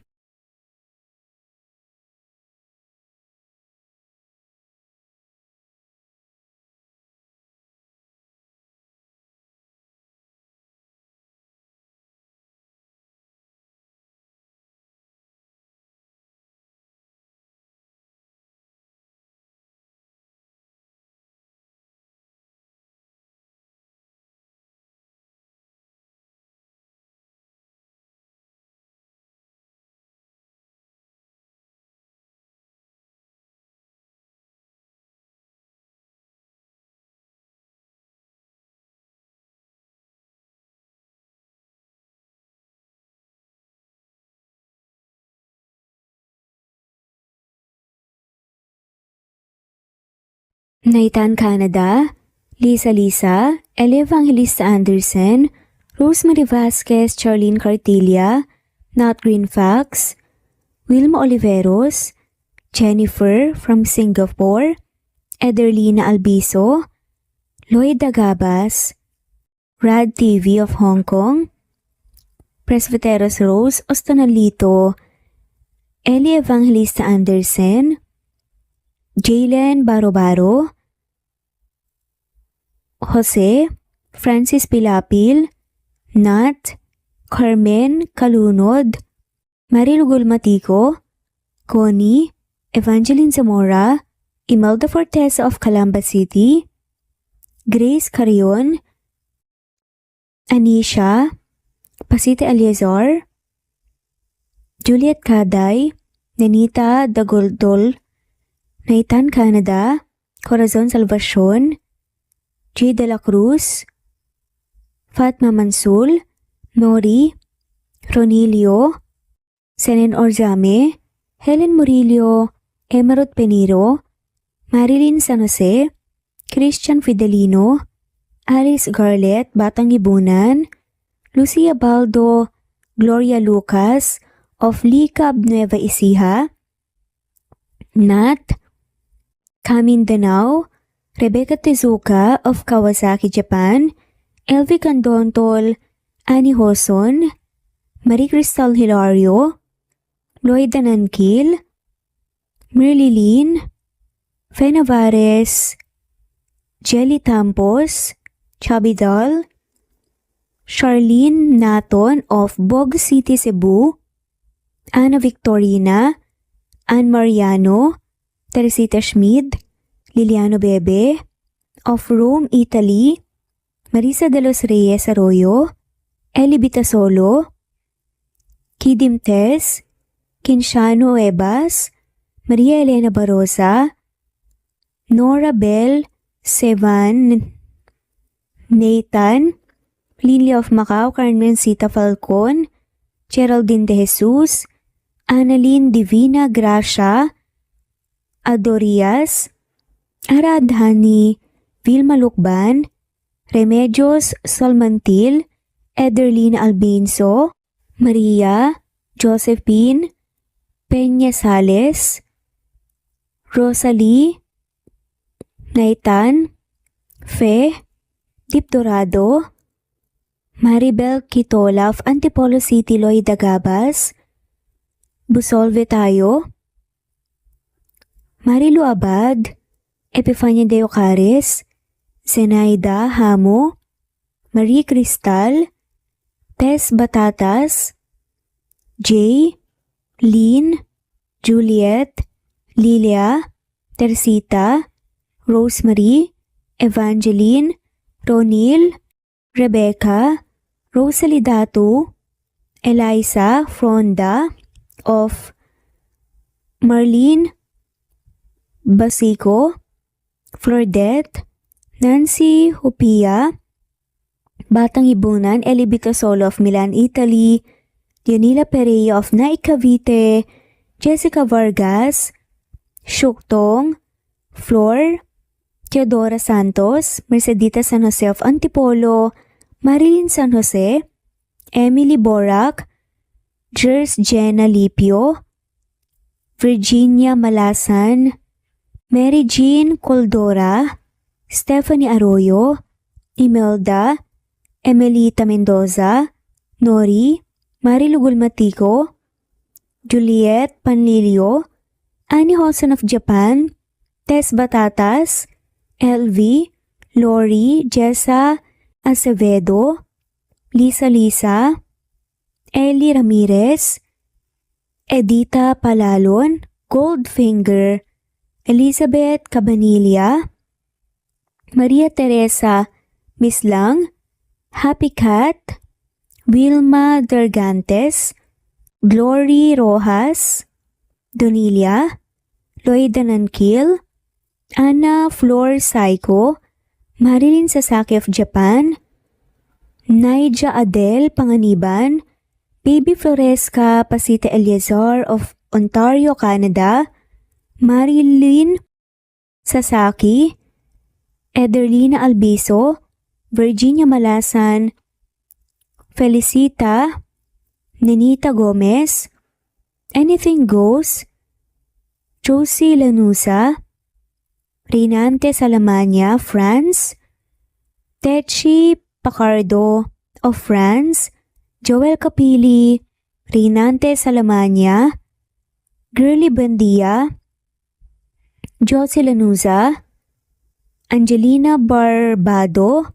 Speaker 1: Nathan Canada, Lisa, Elie Evangelista Anderson, Rosemary Vasquez, Charlene Cartilla, Nat Greenfax, Wilma Oliveros, Jennifer from Singapore, Ederlina Albiso, Lloyd Dagabas, Rad TV of Hong Kong, Presbyteros Rose Ostanalito, Elie Evangelista Anderson, Jalen Baro-Baro, Jose, Francis Pilapil, Nat, Carmen Kalunod, Maril Gulmatico, Connie, Evangeline Zamora, Imelda Fortesa of Calamba City, Grace Carion, Anisha, Pasite Aliazar, Juliet Kaday, Nenita Dagoldol, Nathan Canada, Corazon Salvacion, J. De La Cruz, Fatma Mansul, Nori, Ronilio, Senen Orzame, Helen Murillo, Emerald Peniro, Marilyn San Jose, Christian Fidelino, Alice Garlet, Batang Ibunan,
Speaker 2: Lucia Baldo, Gloria Lucas of Licab Nueva Ecija, Nat Kamindanao, Rebecca Tezuka of Kawasaki, Japan, Elvie Candontol, Annie Hoson, Marie Cristal Hilario, Loida Nankil, Merlilyn, Fe Navares, Jelly Tampos, Chubby Doll, Charlene Naton of Bog City, Cebu, Ana Victorina, Ann Mariano, Teresita Schmid, Liliano Bebe, of Rome, Italy, Marisa de los Reyes Arroyo, Eli Bitasolo, Kidim Tess, Kinshano Ebas, Maria Elena Barosa, Nora Bell, Sevan, Nathan, Lilia of Macau, Carmencita Falcon, Geraldine de Jesus, Annalyn Divina Gracia, Adorias, Aradhani, Vilma Lukban, Remedios Salmantil, Ederlyn Albinso, Maria, Josephine, Peña Sales, Rosalie, Naitan, Fe, Dip Dorado, Maribel Quitola of Antipolo City, Loida Gabas, Busolve Tayo, Marilu Abad, Epifania de Ocares, Zenaida Hamo, Marie Cristal, Tess Batatas, Jay, Lynn, Juliet, Lilia, Teresita, Rosemary, Evangeline, Ronil, Rebecca, Rosalie Datu, Eliza Fronda of Marlene Basico, Flordette, Nancy Hupia, Batang Ibunan, Eli Bitasolo of Milan, Italy, Dionila Pereira of Naik Cavite, Jessica Vargas, Shuktong, Flor, Teodora Santos, Mercedita San Jose of Antipolo, Marilyn San Jose, Emily Borak, Jers Jenna Lipio, Virginia Malasan, Mary Jean Coldora, Stephanie Arroyo, Imelda, Emelita Mendoza, Nori, Marilu Gulmatico, Juliet Panlilio, Annie Hoson of Japan, Tess Batatas, LV, Lori, Jessa Acevedo, Lisa, Ellie Ramirez, Edita Palalon, Goldfinger, Elizabeth Cabanilla, Maria Teresa Mislang, Happy Cat, Wilma Dergantes, Glory Rojas, Donilia, Loida Nankil, Ana Flor Saiko, Marilyn Sasaki of Japan, Naija Adel Panganiban, Baby Floresca Pasita Eliazar of Ontario, Canada, Marilyn Sasaki, Ederlina Albiso, Virginia Malasan, Felicita, Nenita Gomez, Anything Goes, Josie Lanusa, Rinante Salamania, France, Techi Pacardo of France, Joel Capili, Rinante Salamania, Girly Bandia, Josie Lanusa, Angelina Barbado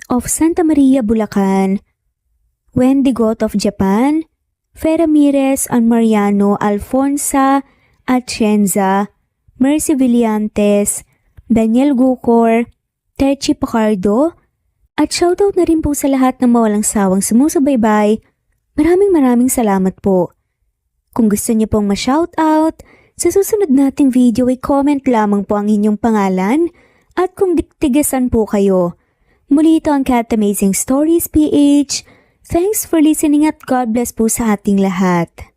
Speaker 2: of Santa Maria, Bulacan, Wendy Got of Japan, Fe Ramirez and Mariano Alfonsa Atienza, Mercy Villantes, Daniel Gucor, Techi Pacardo, at shoutout na rin po sa lahat ng mawalang sawang sumusubaybay. Maraming salamat po. Kung gusto niyo pong ma-shoutout, sa susunod nating video ay comment lamang po ang inyong pangalan at kung tigasan po kayo. Muli ito ang Cat Amazing Stories PH. Thanks for listening at God bless po sa ating lahat.